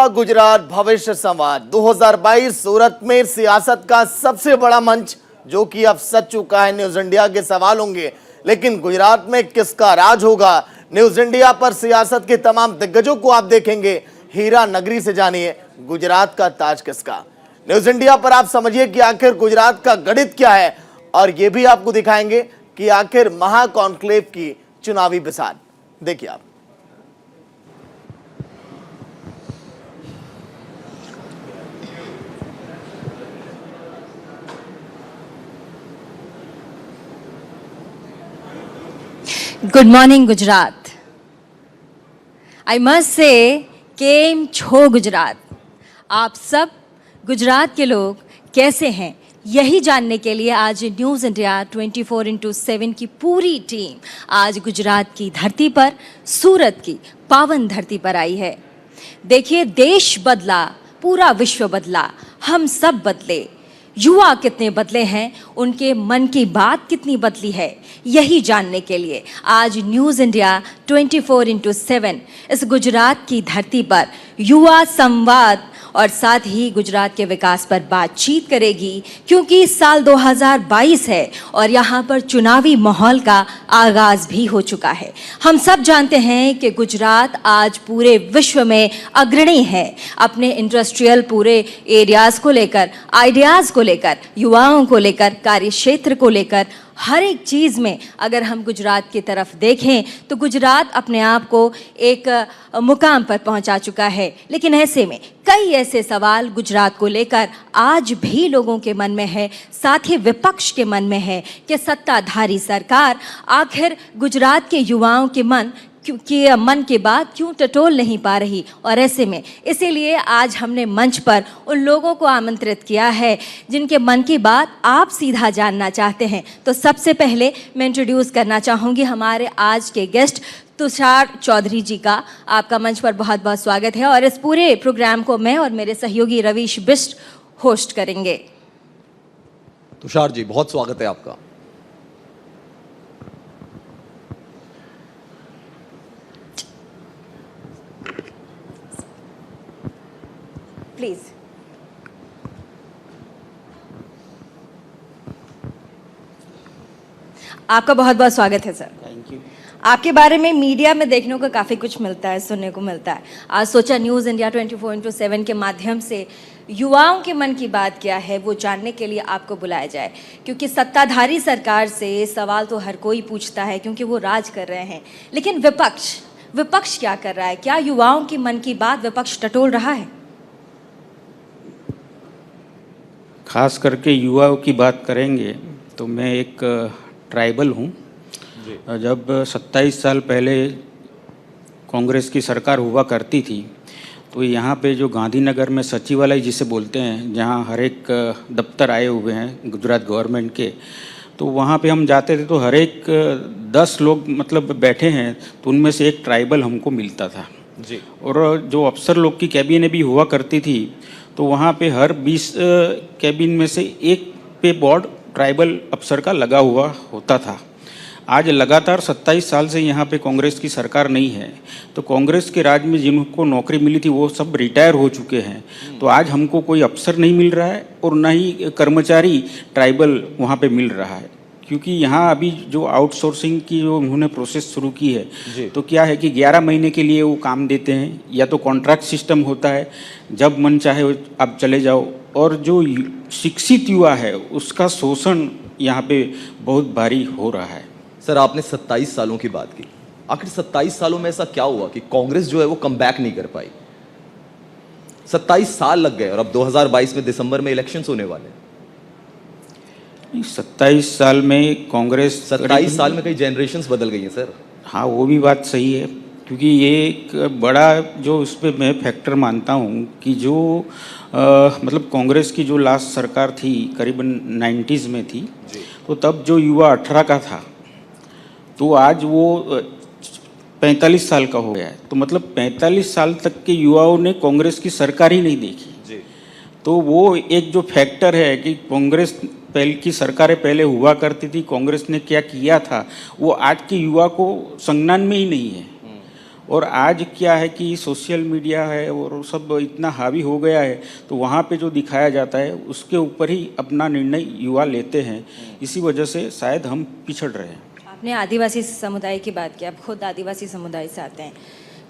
युवा गुजरात भविष्य संवाद 2022 सूरत में सियासत का सबसे बड़ा मंच जो कि अब सज चुका है। न्यूज इंडिया के सवाल होंगे, लेकिन गुजरात में किसका राज होगा? न्यूज इंडिया पर सियासत के तमाम दिग्गजों को आप देखेंगे। हीरा नगरी से जानिए गुजरात का ताज किसका। न्यूज इंडिया पर आप समझिए कि आखिर गुजरात का गणित क्या है, और ये भी आपको दिखाएंगे कि आखिर महाकॉन्क्लेव की चुनावी बिसात। देखिए आप। Good morning, Gujarat. I must say, केम छो गुजरात। आप सब गुजरात के लोग कैसे हैं, यही जानने के लिए आज न्यूज़ इंडिया 24/7 की पूरी टीम आज गुजरात की धरती पर, सूरत की पावन धरती पर आई है। देखिए, देश बदला, पूरा विश्व बदला, हम सब बदले। युवा कितने बदले हैं, उनके मन की बात कितनी बदली है, यही जानने के लिए आज न्यूज़ इंडिया 24/7 इस गुजरात की धरती पर युवा संवाद और साथ ही गुजरात के विकास पर बातचीत करेगी, क्योंकि साल 2022 है और यहाँ पर चुनावी माहौल का आगाज़ भी हो चुका है। हम सब जानते हैं कि गुजरात आज पूरे विश्व में अग्रणी है, अपने इंडस्ट्रियल पूरे एरियाज़ को लेकर, आइडियाज़ को लेकर, युवाओं को लेकर, कार्य क्षेत्र को लेकर, हर एक चीज़ में अगर हम गुजरात की तरफ देखें तो गुजरात अपने आप को एक मुकाम पर पहुंचा चुका है। लेकिन ऐसे में कई ऐसे सवाल गुजरात को लेकर आज भी लोगों के मन में है, साथ ही विपक्ष के मन में है कि सत्ताधारी सरकार आखिर गुजरात के युवाओं के मन की बात क्यों टटोल नहीं पा रही। और ऐसे में इसीलिए आज हमने मंच पर उन लोगों को आमंत्रित किया है जिनके मन की बात आप सीधा जानना चाहते हैं। तो सबसे पहले मैं इंट्रोड्यूस करना चाहूँगी हमारे आज के गेस्ट तुषार चौधरी जी का। आपका मंच पर बहुत बहुत स्वागत है और इस पूरे प्रोग्राम को मैं और मेरे सहयोगी रवीश बिष्ट होस्ट करेंगे। तुषार जी, बहुत स्वागत है आपका। प्लीज। आपका बहुत बहुत स्वागत है सर। Thank you. आपके बारे में मीडिया में देखने को काफ़ी कुछ मिलता है, सुनने को मिलता है। आज सोचा न्यूज़ इंडिया 24/7 के माध्यम से युवाओं के मन की बात क्या है वो जानने के लिए आपको बुलाया जाए, क्योंकि सत्ताधारी सरकार से सवाल तो हर कोई पूछता है क्योंकि वो राज कर रहे हैं। लेकिन विपक्ष क्या कर रहा है? क्या युवाओं के मन की बात विपक्ष टटोल रहा है? खास करके युवाओं की बात करेंगे तो मैं एक ट्राइबल हूँ। जब 27 साल पहले कांग्रेस की सरकार हुआ करती थी तो यहाँ पे जो गांधीनगर में सचिवालय जिसे बोलते हैं, जहाँ हर एक दफ्तर आए हुए हैं गुजरात गवर्नमेंट के, तो वहाँ पे हम जाते थे तो हर एक 10 लोग मतलब बैठे हैं तो उनमें से एक ट्राइबल हमको मिलता था जी। और जो अफसर लोग की कैबिनें भी हुआ करती थी तो वहाँ पे हर 20 कैबिन में से एक पे बोर्ड ट्राइबल अफसर का लगा हुआ होता था। आज लगातार 27 साल से यहाँ पे कांग्रेस की सरकार नहीं है, तो कांग्रेस के राज में जिनको नौकरी मिली थी वो सब रिटायर हो चुके हैं। तो आज हमको कोई अफसर नहीं मिल रहा है और ना ही कर्मचारी ट्राइबल वहाँ पे मिल रहा है, क्योंकि यहाँ अभी जो आउटसोर्सिंग की जो उन्होंने प्रोसेस शुरू की है तो क्या है कि 11 महीने के लिए वो काम देते हैं, या तो कॉन्ट्रैक्ट सिस्टम होता है, जब मन चाहे आप चले जाओ। और जो शिक्षित युवा है उसका शोषण यहाँ पे बहुत भारी हो रहा है। सर, आपने 27 सालों की बात की। आखिर 27 सालों में ऐसा क्या हुआ कि कांग्रेस जो है वो कम बैक नहीं कर पाई? 27 साल लग गए और अब 2022 में दिसंबर में इलेक्शंस होने वाले हैं। 27 साल में कांग्रेस, 27 साल में कई जनरेशन्स बदल गई हैं सर। हाँ, वो भी बात सही है, क्योंकि ये एक बड़ा जो उस पर मैं फैक्टर मानता हूँ कि जो मतलब कांग्रेस की जो लास्ट सरकार थी करीबन 90s में थी, तो तब जो युवा 18 का था तो आज वो 45 साल का हो गया है। तो मतलब 45 साल तक के युवाओं ने कांग्रेस की सरकार ही नहीं देखी। तो वो एक जो फैक्टर है कि कांग्रेस पहले की सरकारें पहले हुआ करती थी, कांग्रेस ने क्या किया था वो आज के युवा को संज्ञान में ही नहीं है। और आज क्या है कि सोशल मीडिया है और सब इतना हावी हो गया है, तो वहाँ पे जो दिखाया जाता है उसके ऊपर ही अपना निर्णय युवा लेते हैं। इसी वजह से शायद हम पिछड़ रहे हैं। आपने आदिवासी समुदाय की बात की, आप खुद आदिवासी समुदाय से आते हैं।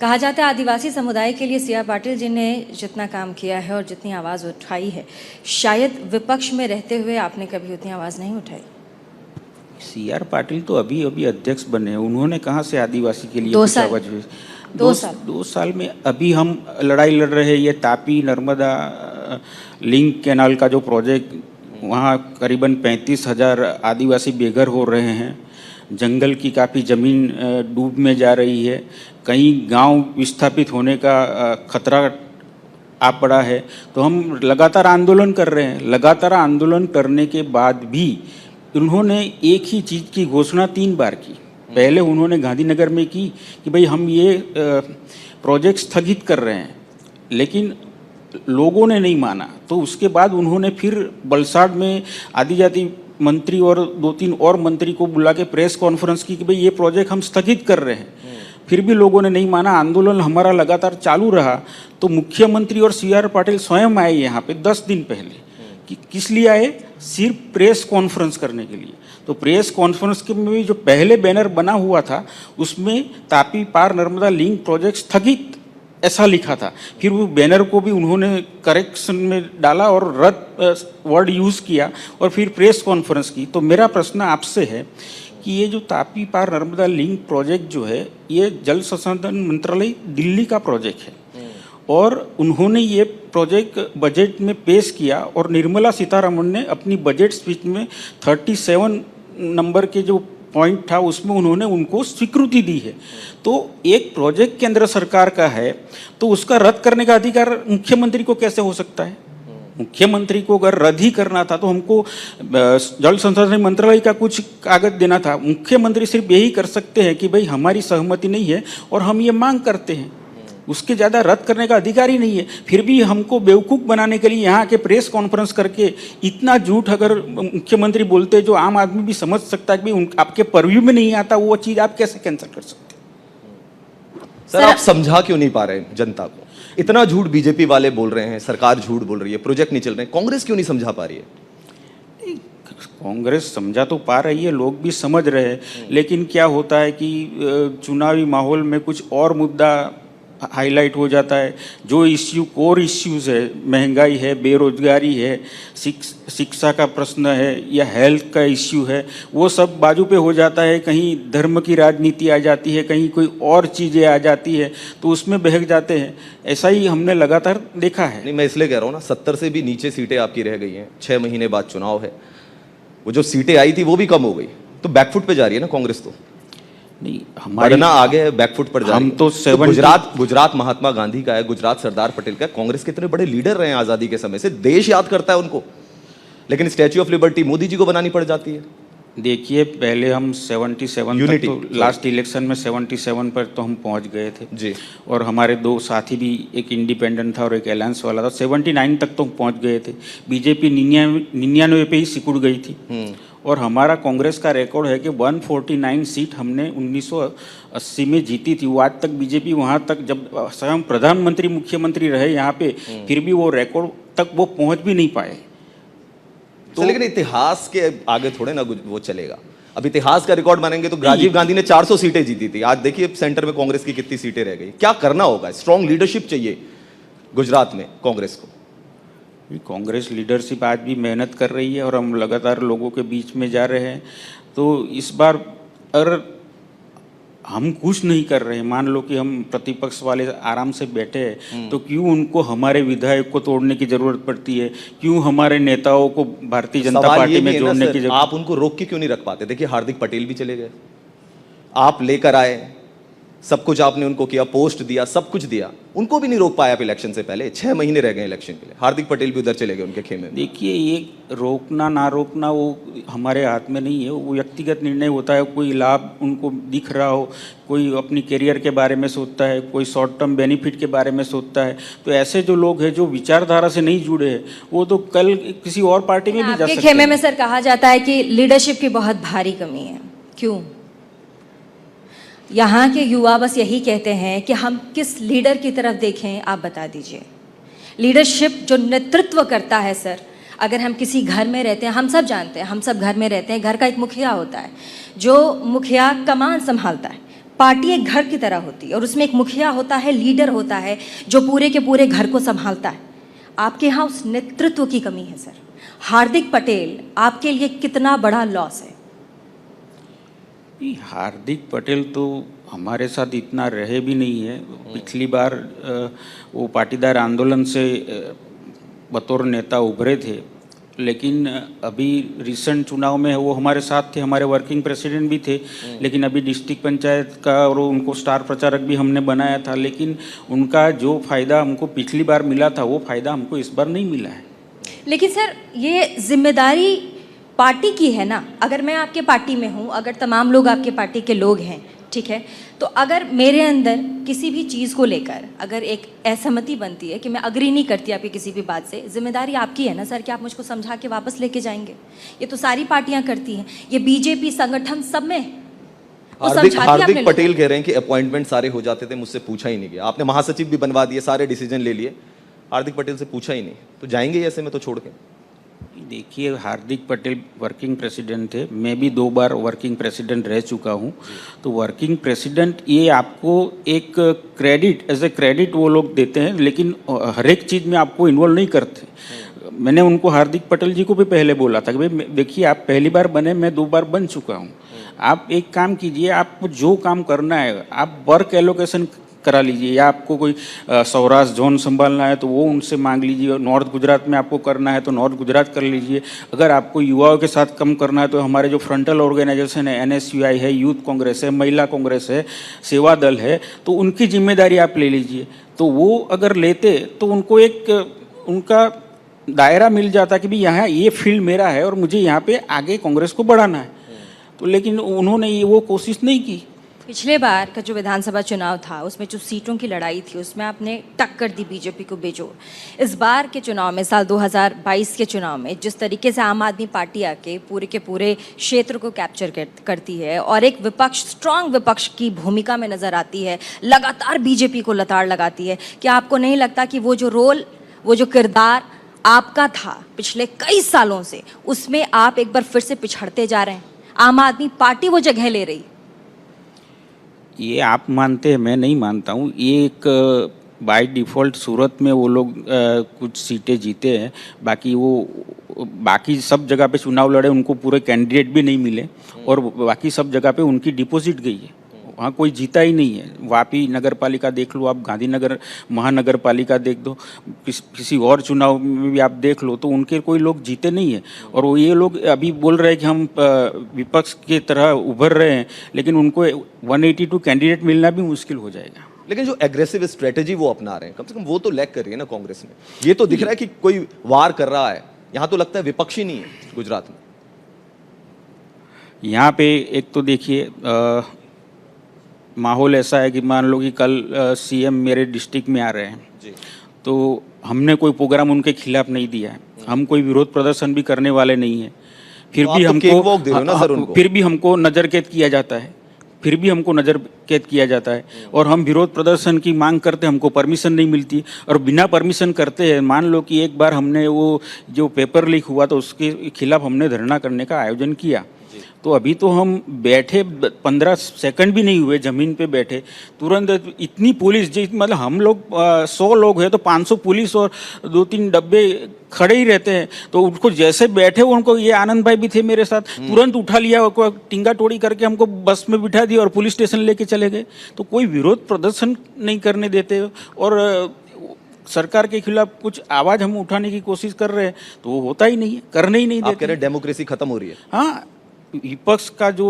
कहा जाता है आदिवासी समुदाय के लिए सी.आर. पाटिल जी ने जितना काम किया है और जितनी आवाज़ उठाई है, शायद विपक्ष में रहते हुए आपने कभी उतनी आवाज़ नहीं उठाई। सी.आर. पाटिल तो अभी अभी अध्यक्ष बने हैं, उन्होंने कहाँ से आदिवासी के लिए 2 कुछ साल। आवाज हुई? 2 साल। 2 साल में अभी हम लड़ाई लड़ रहे हैं। ये तापी नर्मदा लिंक कैनाल का जो प्रोजेक्ट, वहाँ करीबन 35,000 आदिवासी बेघर हो रहे हैं। जंगल की काफ़ी ज़मीन डूब में जा रही है। कई गांव विस्थापित होने का खतरा आ पड़ा है। तो हम लगातार आंदोलन कर रहे हैं। लगातार आंदोलन करने के बाद भी उन्होंने एक ही चीज़ की घोषणा 3 बार की। पहले उन्होंने गांधीनगर में की कि भाई हम ये प्रोजेक्ट स्थगित कर रहे हैं, लेकिन लोगों ने नहीं माना। तो उसके बाद उन्होंने फिर वलसाड में आदिजाति मंत्री और 2-3 और मंत्री को बुला के प्रेस कॉन्फ्रेंस की कि भाई ये प्रोजेक्ट हम स्थगित कर रहे हैं। फिर भी लोगों ने नहीं माना। आंदोलन हमारा लगातार चालू रहा। तो मुख्यमंत्री और सी.आर. पाटिल स्वयं आए यहाँ पे 10 दिन पहले। कि किस लिए आए? सिर्फ प्रेस कॉन्फ्रेंस करने के लिए। तो प्रेस कॉन्फ्रेंस के में जो पहले बैनर बना हुआ था उसमें तापी पार नर्मदा लिंक प्रोजेक्ट स्थगित ऐसा लिखा था। फिर वो बैनर को भी उन्होंने करेक्शन में डाला और रद्द वर्ड यूज़ किया और फिर प्रेस कॉन्फ्रेंस की। तो मेरा प्रश्न आपसे है कि ये जो तापी पार नर्मदा लिंक प्रोजेक्ट जो है, ये जल संसाधन मंत्रालय दिल्ली का प्रोजेक्ट है और उन्होंने ये प्रोजेक्ट बजट में पेश किया और निर्मला सीतारमण ने अपनी बजट स्पीच में 37 नंबर के जो पॉइंट था उसमें उन्होंने उनको स्वीकृति दी है। तो एक प्रोजेक्ट केंद्र सरकार का है तो उसका रद्द करने का अधिकार मुख्यमंत्री को कैसे हो सकता है? मुख्यमंत्री को अगर रद्द ही करना था तो हमको जल संसाधन मंत्रालय का कुछ कागज देना था। मुख्यमंत्री सिर्फ यही कर सकते हैं कि भाई हमारी सहमति नहीं है और हम ये मांग करते हैं। उसके ज़्यादा रद्द करने का अधिकार ही नहीं है। फिर भी हमको बेवकूफ़ बनाने के लिए यहाँ के प्रेस कॉन्फ्रेंस करके इतना झूठ अगर मुख्यमंत्री बोलते जो आम आदमी भी समझ सकता है कि आपके परव्यू में नहीं आता, वो चीज़ आप कैसे कैंसिल कर सकते? सर आप समझा क्यों नहीं पा रहे जनता को? इतना झूठ बीजेपी वाले बोल रहे हैं, सरकार झूठ बोल रही है, प्रोजेक्ट नहीं चल रहे, कांग्रेस क्यों नहीं समझा पा रही है? कांग्रेस समझा तो पा रही है, लोग भी समझ रहे हैं, लेकिन क्या होता है कि चुनावी माहौल में कुछ और मुद्दा हाईलाइट हो जाता है। जो इश्यू कोर इश्यूज है, महंगाई है, बेरोजगारी है, शिक्षा का प्रश्न है या हेल्थ का इश्यू है, वो सब बाजू पे हो जाता है। कहीं धर्म की राजनीति आ जाती है, कहीं कोई और चीज़ें आ जाती है, तो उसमें बहक जाते हैं। ऐसा ही हमने लगातार देखा है। नहीं, मैं इसलिए कह रहा हूँ ना, 70 से भी नीचे सीटें आपकी रह गई हैं। 6 महीने बाद चुनाव है, वो जो सीटें आई थी वो भी कम हो गई, तो बैकफुट पे जा रही है ना कांग्रेस। तो नहीं, हमारे बढ़ना आगे है, बैकफुट पर जा रही है। हम तो गुजरात महात्मा गांधी का है, गुजरात सरदार पटेल का है। कांग्रेस के इतने बड़े लीडर रहे हैं आजादी के समय से, देश याद करता है उनको, लेकिन statue of liberty Modi ji को बनानी पड़ जाती है। देखिए, पहले हम 77 तक तो लास्ट इलेक्शन में 77 पर तो हम पहुंच गए थे जी, और हमारे 2 साथी भी, एक इंडिपेंडेंट था और एक अलायंस वाला था। 79 तक तो हम पहुंच गए थे। बीजेपी 99 पे ही सिकुड़ गई थी। और हमारा कांग्रेस का रिकॉर्ड है कि 149 सीट हमने 1980 में जीती थी। वो आज तक बीजेपी वहाँ तक, जब स्वयं प्रधानमंत्री मुख्यमंत्री रहे यहाँ पे, फिर भी वो रिकॉर्ड तक वो पहुँच भी नहीं पाए। तो लेकिन इतिहास के आगे थोड़े ना वो चलेगा। अब इतिहास का रिकॉर्ड मानेंगे तो राजीव गांधी ने 400 सीटें जीती थी। आज देखिए सेंटर में कांग्रेस की कितनी सीटें रह गई। क्या करना होगा? स्ट्रॉन्ग लीडरशिप चाहिए गुजरात में कांग्रेस को। कांग्रेस लीडरशिप आज भी मेहनत कर रही है और हम लगातार लोगों के बीच में जा रहे हैं। तो इस बार अगर हम कुछ नहीं कर रहे हैं, मान लो कि हम प्रतिपक्ष वाले आराम से बैठे हैं, तो क्यों उनको हमारे विधायक को तोड़ने की जरूरत पड़ती है? क्यों हमारे नेताओं को भारतीय जनता पार्टी में जोड़ने की जरूरत? आप उनको रोक के क्यों नहीं रख पाते? देखिए हार्दिक पटेल भी चले गए, आप लेकर आए, सब कुछ आपने उनको किया, पोस्ट दिया, सब कुछ दिया, उनको भी नहीं रोक पाया आप इलेक्शन से पहले। 6 महीने रह गए इलेक्शन के लिए, हार्दिक पटेल भी उधर चले गए उनके खेमे में। देखिए, ये रोकना ना रोकना वो हमारे हाथ में नहीं है, वो व्यक्तिगत निर्णय होता है। कोई लाभ उनको दिख रहा हो, कोई अपनी करियर के बारे में सोचता है, कोई शॉर्ट टर्म बेनिफिट के बारे में सोचता है। तो ऐसे जो लोग हैं जो विचारधारा से नहीं जुड़े हैं, वो तो कल किसी और पार्टी में भी जा सकते हैं। खेमे में सर कहा जाता है कि लीडरशिप की बहुत भारी कमी है, क्यों? यहाँ के युवा बस यही कहते हैं कि हम किस लीडर की तरफ देखें, आप बता दीजिए। लीडरशिप जो नेतृत्व करता है सर, अगर हम किसी घर में रहते हैं, हम सब जानते हैं, हम सब घर में रहते हैं, घर का एक मुखिया होता है, जो मुखिया कमान संभालता है। पार्टी एक घर की तरह होती है और उसमें एक मुखिया होता है, लीडर होता है, जो पूरे के पूरे घर को संभालता है। आपके यहाँ उस नेतृत्व की कमी है सर। हार्दिक पटेल आपके लिए कितना बड़ा लॉस है? हार्दिक पटेल तो हमारे साथ इतना रहे भी नहीं है। पिछली बार वो पाटीदार आंदोलन से बतौर नेता उभरे थे, लेकिन अभी रिसेंट चुनाव में वो हमारे साथ थे, हमारे वर्किंग प्रेसिडेंट भी थे। लेकिन अभी डिस्ट्रिक्ट पंचायत का और उनको स्टार प्रचारक भी हमने बनाया था, लेकिन उनका जो फ़ायदा हमको पिछली बार मिला था वो फ़ायदा हमको इस बार नहीं मिला है। लेकिन सर ये जिम्मेदारी पार्टी की है ना। अगर मैं आपके पार्टी में हूँ, अगर तमाम लोग आपके पार्टी के लोग हैं, ठीक है, तो अगर मेरे अंदर किसी भी चीज़ को लेकर अगर एक असहमति बनती है कि मैं अग्री नहीं करती आपकी किसी भी बात से, जिम्मेदारी आपकी है ना सर कि आप मुझको समझा के वापस लेके जाएंगे। ये तो सारी पार्टियां करती हैं, ये बीजेपी संगठन सब में हार्दिक पटेल कह रहे हैं कि अपॉइंटमेंट सारे हो जाते थे, मुझसे पूछा ही नहीं गया। आपने महासचिव भी बनवा दिए, सारे डिसीजन ले लिए, हार्दिक पटेल से पूछा ही नहीं, तो जाएंगे ऐसे में तो छोड़ के? देखिए, हार्दिक पटेल वर्किंग प्रेसिडेंट थे, मैं भी 2 बार वर्किंग प्रेसिडेंट रह चुका हूं। तो वर्किंग प्रेसिडेंट ये आपको एक क्रेडिट, एज ए क्रेडिट वो लोग देते हैं, लेकिन हर एक चीज़ में आपको इन्वॉल्व नहीं करते। मैंने उनको, हार्दिक पटेल जी को भी पहले बोला था कि भाई देखिए, आप पहली बार बने, मैं 2 बार बन चुका हूँ। आप एक काम कीजिए, आपको जो काम करना है आप वर्क एलोकेशन करा लीजिए, या आपको कोई सौराष्ट्र जोन संभालना है तो वो उनसे मांग लीजिए, नॉर्थ गुजरात में आपको करना है तो नॉर्थ गुजरात कर लीजिए। अगर आपको युवाओं के साथ कम करना है तो हमारे जो फ्रंटल ऑर्गेनाइजेशन है, NSUI है, यूथ कांग्रेस है, महिला कांग्रेस है, सेवा दल है, तो उनकी जिम्मेदारी आप ले लीजिए। तो वो अगर लेते तो उनको एक उनका दायरा मिल जाता कि भाई यहाँ ये फील्ड मेरा है और मुझे यहाँ पे आगे कांग्रेस को बढ़ाना है। तो लेकिन उन्होंने ये वो कोशिश नहीं की। पिछले बार का जो विधानसभा चुनाव था उसमें जो सीटों की लड़ाई थी उसमें आपने टक्कर दी बीजेपी को बेजोड़। इस बार के चुनाव में, साल 2022 के चुनाव में, जिस तरीके से आम आदमी पार्टी आके पूरे के पूरे क्षेत्र को कैप्चर करती है और एक विपक्ष, स्ट्रांग विपक्ष की भूमिका में नजर आती है, लगातार बीजेपी को लताड़ लगाती है, क्या आपको नहीं लगता कि वो जो रोल, वो जो किरदार आपका था पिछले कई सालों से, उसमें आप एक बार फिर से पिछड़ते जा रहे हैं? आम आदमी पार्टी वो जगह ले रही। ये आप मानते हैं, मैं नहीं मानता हूँ। ये एक बाय डिफ़ॉल्ट सूरत में वो लोग कुछ सीटें जीते हैं, बाकी सब जगह पे चुनाव लड़े, उनको पूरे कैंडिडेट भी नहीं मिले, और बाकी सब जगह पे उनकी डिपॉजिट गई है, वहाँ कोई जीता ही नहीं है। वापी नगर पालिका देख लो आप, गांधीनगर महानगर पालिका देख दो, किसी और चुनाव में भी आप देख लो, तो उनके कोई लोग जीते नहीं है। और वो ये लोग अभी बोल रहे हैं कि हम विपक्ष की तरह उभर रहे हैं, लेकिन उनको 182 कैंडिडेट मिलना भी मुश्किल हो जाएगा। लेकिन जो एग्रेसिव स्ट्रेटेजी वो अपना रहे हैं, कम से कम वो तो लैग कर रही है ना कांग्रेस में। ये तो दिख रहा है कि कोई वार कर रहा है, यहाँ तो लगता है विपक्ष ही नहीं है गुजरात में। यहाँ पे एक तो देखिए, माहौल ऐसा है कि मान लो कि कल CM मेरे डिस्ट्रिक्ट में आ रहे हैं जी, तो हमने कोई प्रोग्राम उनके खिलाफ नहीं दिया है, हम कोई विरोध प्रदर्शन भी करने वाले नहीं हैं, फिर भी हमको नज़रकैद किया जाता है, और हम विरोध प्रदर्शन की मांग करते, हमको परमिशन नहीं मिलती, और बिना परमिशन करते हैं। मान लो कि एक बार हमने वो जो पेपर लीक हुआ तो उसके खिलाफ हमने धरना करने का आयोजन किया, तो अभी तो हम बैठे 15 सेकंड भी नहीं हुए ज़मीन पे बैठे, तुरंत इतनी पुलिस, मतलब हम लोग 100 लोग हैं तो 500 पुलिस और 2-3 डब्बे खड़े ही रहते हैं। तो उनको जैसे बैठे, उनको, ये आनंद भाई भी थे मेरे साथ, तुरंत उठा लिया, टिंगा टोड़ी करके हमको बस में बिठा दिया और पुलिस स्टेशन लेके चले गए। तो कोई विरोध प्रदर्शन नहीं करने देते, और सरकार के खिलाफ कुछ आवाज़ हम उठाने की कोशिश कर रहे हैं तो वो होता ही नहीं है, करने ही नहीं देते। आप कह रहे हैं डेमोक्रेसी खत्म हो रही है? हाँ, विपक्ष का जो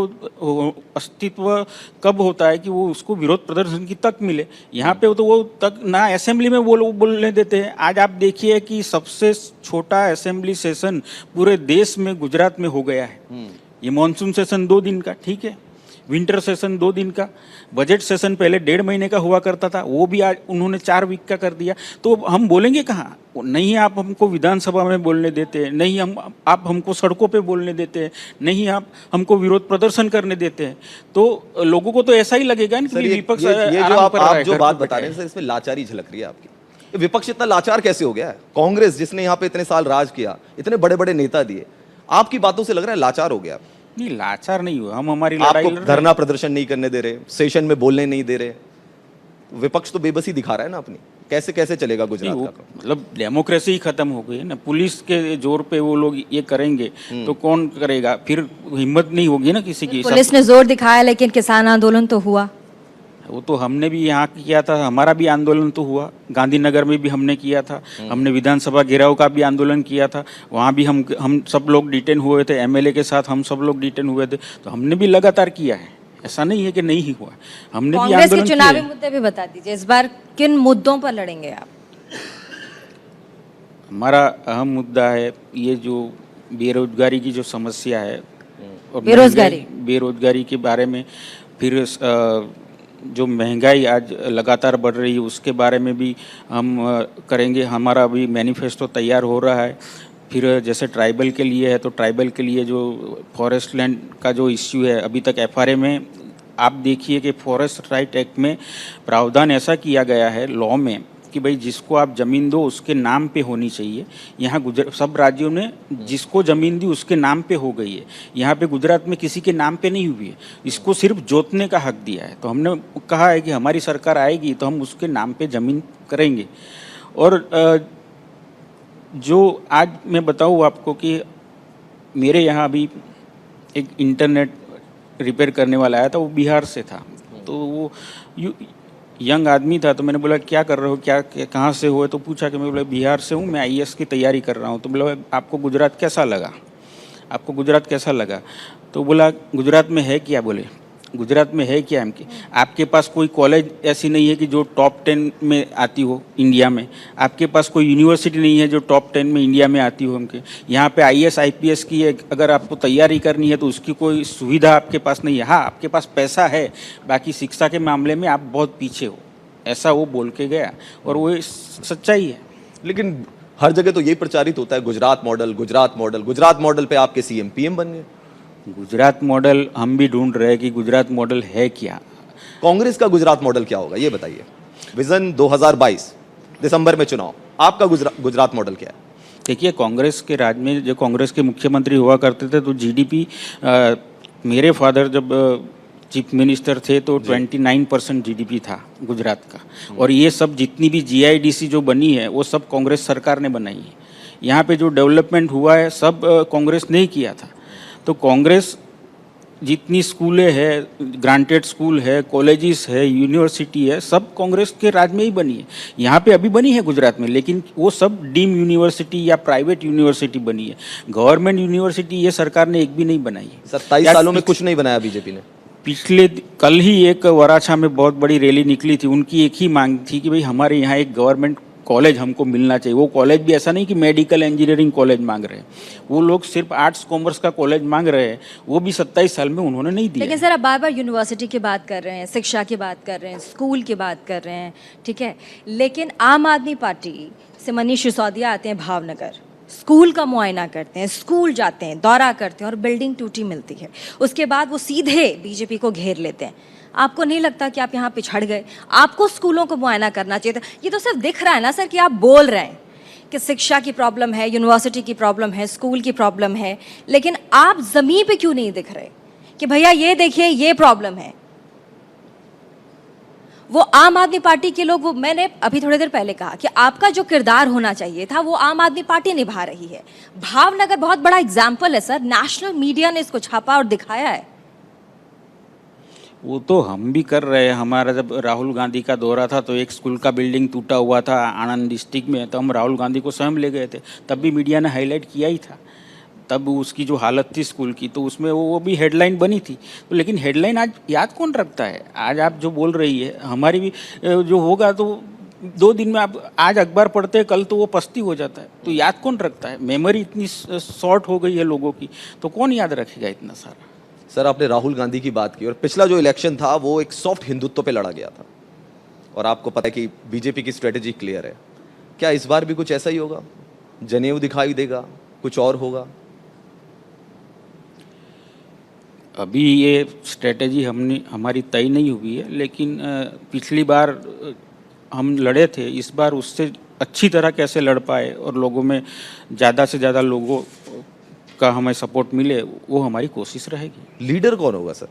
अस्तित्व कब होता है कि वो उसको विरोध प्रदर्शन की तक मिले। यहाँ पे तो वो तक ना असेंबली में वो लोग बोलने देते हैं। आज आप देखिए कि सबसे छोटा असेंबली सेशन पूरे देश में गुजरात में हो गया है। ये मॉनसून सेशन 2 दिन का, ठीक है, विंटर सेशन 2 दिन का, बजट सेशन पहले 1.5 महीने का हुआ करता था, वो भी आज उन्होंने 4 वीक का कर दिया। तो हम बोलेंगे कहाँ? नहीं आप हमको विधानसभा में बोलने देते हैं, नहीं आप हमको सड़कों पे बोलने देते हैं, नहीं आप हमको विरोध प्रदर्शन करने देते हैं, तो लोगों को तो ऐसा ही लगेगा ना कि विपक्ष ये जो आराम आप कर रहा है, जो घर बात पे बता बैठा रहे है। हैं सर, इसमें लाचारी झलक रही है आपकी। ये विपक्ष इतना लाचार कैसे हो गया है? कांग्रेस जिसने यहाँ पे इतने साल राज किया, इतने बड़े बड़े नेता दिए, आपकी बातों से लग रहा है लाचार हो गया। नहीं, लाचार नहीं हुआ, हम हमारी लड़ाई आपको लड़ रहे हैं। धरना प्रदर्शन नहीं करने दे रहे, सेशन में बोलने नहीं दे रहे, विपक्ष तो बेबसी दिखा रहा है ना अपनी। कैसे कैसे चलेगा गुजरात नहीं, का? वो मतलब डेमोक्रेसी ही खत्म हो गई है ना। पुलिस के जोर पे वो लोग ये करेंगे तो कौन करेगा? फिर हिम्मत नहीं होगी ना किसी की। पुलिस ने जोर दिखाया लेकिन किसान आंदोलन तो हुआ। वो तो हमने भी यहाँ किया था, हमारा भी आंदोलन तो हुआ, गांधीनगर में भी हमने किया था, हमने विधानसभा घेराव का भी आंदोलन किया था, वहाँ भी हम सब लोग डिटेन हुए थे, एमएलए के साथ हम सब लोग डिटेन हुए थे, तो हमने भी लगातार किया है, ऐसा नहीं है कि नहीं ही हुआ। हमने भी कांग्रेस आंदोलन के किए चुनावी हैं। मुद्दे भी बता दीजिए, इस बार किन मुद्दों पर लड़ेंगे आप? हमारा अहम मुद्दा है ये जो बेरोजगारी की जो समस्या है, और बेरोजगारी के बारे में, फिर जो महंगाई आज लगातार बढ़ रही है उसके बारे में भी हम करेंगे। हमारा अभी मैनिफेस्टो तैयार हो रहा है। फिर जैसे ट्राइबल के लिए है, तो ट्राइबल के लिए जो फॉरेस्ट लैंड का जो इश्यू है, अभी तक एफआरए में आप देखिए कि फॉरेस्ट राइट एक्ट में प्रावधान ऐसा किया गया है लॉ में कि भाई जिसको आप ज़मीन दो उसके नाम पे होनी चाहिए। यहाँ सब राज्यों में जिसको ज़मीन दी उसके नाम पे हो गई है, यहाँ पे गुजरात में किसी के नाम पे नहीं हुई है, इसको सिर्फ जोतने का हक दिया है। तो हमने कहा है कि हमारी सरकार आएगी तो हम उसके नाम पे ज़मीन करेंगे। और जो आज मैं बताऊँ आपको कि मेरे यहाँ अभी एक इंटरनेट रिपेयर करने वाला आया था, वो बिहार से था, तो वो यंग आदमी था, तो मैंने बोला क्या कर रहे हो, क्या कहाँ से हो? तो पूछा कि मैं बोला बिहार से हूँ, मैं आईएएस की तैयारी कर रहा हूँ। तो बोला आपको गुजरात कैसा लगा, आपको गुजरात कैसा लगा? तो बोला गुजरात में है क्या? बोले गुजरात में है क्या? आपके पास कोई कॉलेज ऐसी नहीं है कि जो टॉप 10 में आती हो इंडिया में, आपके पास कोई यूनिवर्सिटी नहीं है जो टॉप 10 में इंडिया में आती हो। हमके यहाँ पे आईएएस आईपीएस की अगर आपको तैयारी करनी है तो उसकी कोई सुविधा आपके पास नहीं है। हाँ, आपके पास पैसा है, बाकी शिक्षा के मामले में आप बहुत पीछे हो, ऐसा वो बोल के गया, और वो सच्चाई है। लेकिन हर जगह तो ये प्रचारित होता है Gujarat model, Gujarat model, Gujarat model पे आपके सीएम पीएम बन गए। गुजरात मॉडल हम भी ढूंढ रहे हैं कि गुजरात मॉडल है क्या। कांग्रेस का गुजरात मॉडल क्या होगा ये बताइए। विजन 2022 दिसंबर में चुनाव, आपका गुजरात मॉडल क्या है? देखिए, कांग्रेस के राज में जो कांग्रेस के मुख्यमंत्री हुआ करते थे तो जीडीपी, मेरे फादर जब चीफ मिनिस्टर थे तो 29% जीडीपी था गुजरात का। और ये सब जितनी भी जीआईडीसी जो बनी है वो सब कांग्रेस सरकार ने बनाई है। यहाँ पे जो डेवलपमेंट हुआ है सब कांग्रेस ने ही किया था। तो कांग्रेस जितनी स्कूलें है, ग्रांटेड स्कूल है, कॉलेजेस है, यूनिवर्सिटी है, सब कांग्रेस के राज में ही बनी है। यहाँ पे अभी बनी है गुजरात में, लेकिन वो सब डीम यूनिवर्सिटी या प्राइवेट यूनिवर्सिटी बनी है। गवर्नमेंट यूनिवर्सिटी ये सरकार ने एक भी नहीं बनाई है। 27 सालों में कुछ नहीं बनाया बीजेपी ने। पिछले कल ही एक वराछा में बहुत बड़ी रैली निकली थी, उनकी एक ही मांग थी कि भाई हमारे यहाँ एक गवर्नमेंट कॉलेज हमको मिलना चाहिए। वो कॉलेज भी ऐसा नहीं कि मेडिकल इंजीनियरिंग कॉलेज मांग रहे हैं, वो लोग सिर्फ आर्ट्स कॉमर्स का कॉलेज मांग रहे हैं, वो भी 27 साल में उन्होंने नहीं दिया। लेकिन सर आप बार बार यूनिवर्सिटी की बात कर रहे हैं, शिक्षा की बात कर रहे हैं, स्कूल की बात कर रहे हैं, ठीक है, लेकिन आम आदमी पार्टी से मनीष सिसोदिया आते हैं भावनगर, स्कूल का मुआयना करते हैं, स्कूल जाते हैं, दौरा करते हैं और बिल्डिंग टूटी मिलती है, उसके बाद वो सीधे बीजेपी को घेर लेते हैं। आपको नहीं लगता कि आप यहाँ पिछड़ गए? आपको स्कूलों को मुआयना करना चाहिए था। ये तो सिर्फ दिख रहा है ना सर कि आप बोल रहे हैं कि शिक्षा की प्रॉब्लम है, यूनिवर्सिटी की प्रॉब्लम है, स्कूल की प्रॉब्लम है, लेकिन आप ज़मीन पे क्यों नहीं दिख रहे कि भैया ये देखिए ये प्रॉब्लम है? वो आम आदमी पार्टी के लोग, वो मैंने अभी थोड़ी देर पहले कहा कि आपका जो किरदार होना चाहिए था वो आम आदमी पार्टी निभा रही है। भावनगर बहुत बड़ा एग्जाम्पल है सर, नेशनल मीडिया ने इसको छापा और दिखाया है। वो तो हम भी कर रहे हैं। हमारा जब राहुल गांधी का दौरा था तो एक स्कूल का बिल्डिंग टूटा हुआ था आनंद डिस्ट्रिक्ट में, तो हम राहुल गांधी को स्वयं ले गए थे, तब भी मीडिया ने हाईलाइट किया ही था। तब उसकी जो हालत थी स्कूल की, तो उसमें वो भी हेडलाइन बनी थी। तो लेकिन हेडलाइन आज याद कौन रखता है? आज आप जो बोल रही है, हमारी भी जो होगा तो 2 दिन में आप आज अखबार पढ़ते हैं, कल तो वो पस्ती हो जाता है। तो याद कौन रखता है? मेमोरी इतनी शॉर्ट हो गई है लोगों की, तो कौन याद रखेगा इतना सारा? सर आपने राहुल गांधी की बात की और पिछला जो इलेक्शन था वो एक सॉफ्ट हिंदुत्व पे लड़ा गया था और आपको पता है कि बीजेपी की स्ट्रेटेजी क्लियर है। क्या इस बार भी कुछ ऐसा ही होगा? जनेऊ दिखाई देगा, कुछ और होगा? अभी ये स्ट्रेटेजी हमारी तय नहीं हुई है, लेकिन पिछली बार हम लड़े थे, इस बार उससे अच्छी तरह कैसे लड़ पाए और लोगों में ज़्यादा से ज़्यादा लोगों का हमें सपोर्ट मिले, वो हमारी कोशिश रहेगी। लीडर कौन होगा सर?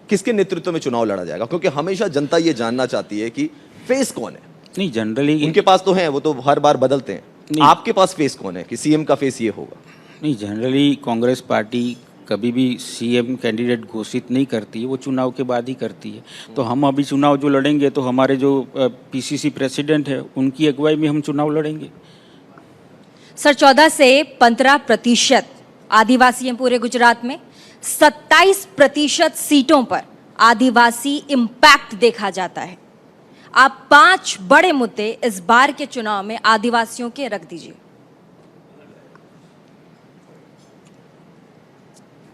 किसके नेतृत्व में चुनाव लड़ा जाएगा? क्योंकि हमेशा जनता ये जानना चाहती है कि फेस कौन है। नहीं, जनरली उनके पास तो हैं, वो तो हर बार बदलते हैं। आपके पास फेस कौन है कि सीएम का फेस ये होगा? नहीं, जनरली कांग्रेस पार्टी कभी भी सीएम कैंडिडेट घोषित नहीं करती है, वो चुनाव के बाद ही करती है। तो हम अभी चुनाव जो लड़ेंगे तो हमारे जो पीसीसी प्रेसिडेंट है उनकी अगुवाई में हम चुनाव लड़ेंगे। सर 14 से 15% आदिवासी हैं पूरे गुजरात में, 27% सीटों पर आदिवासी इम्पैक्ट देखा जाता है। आप 5 बड़े मुद्दे इस बार के चुनाव में आदिवासियों के रख दीजिए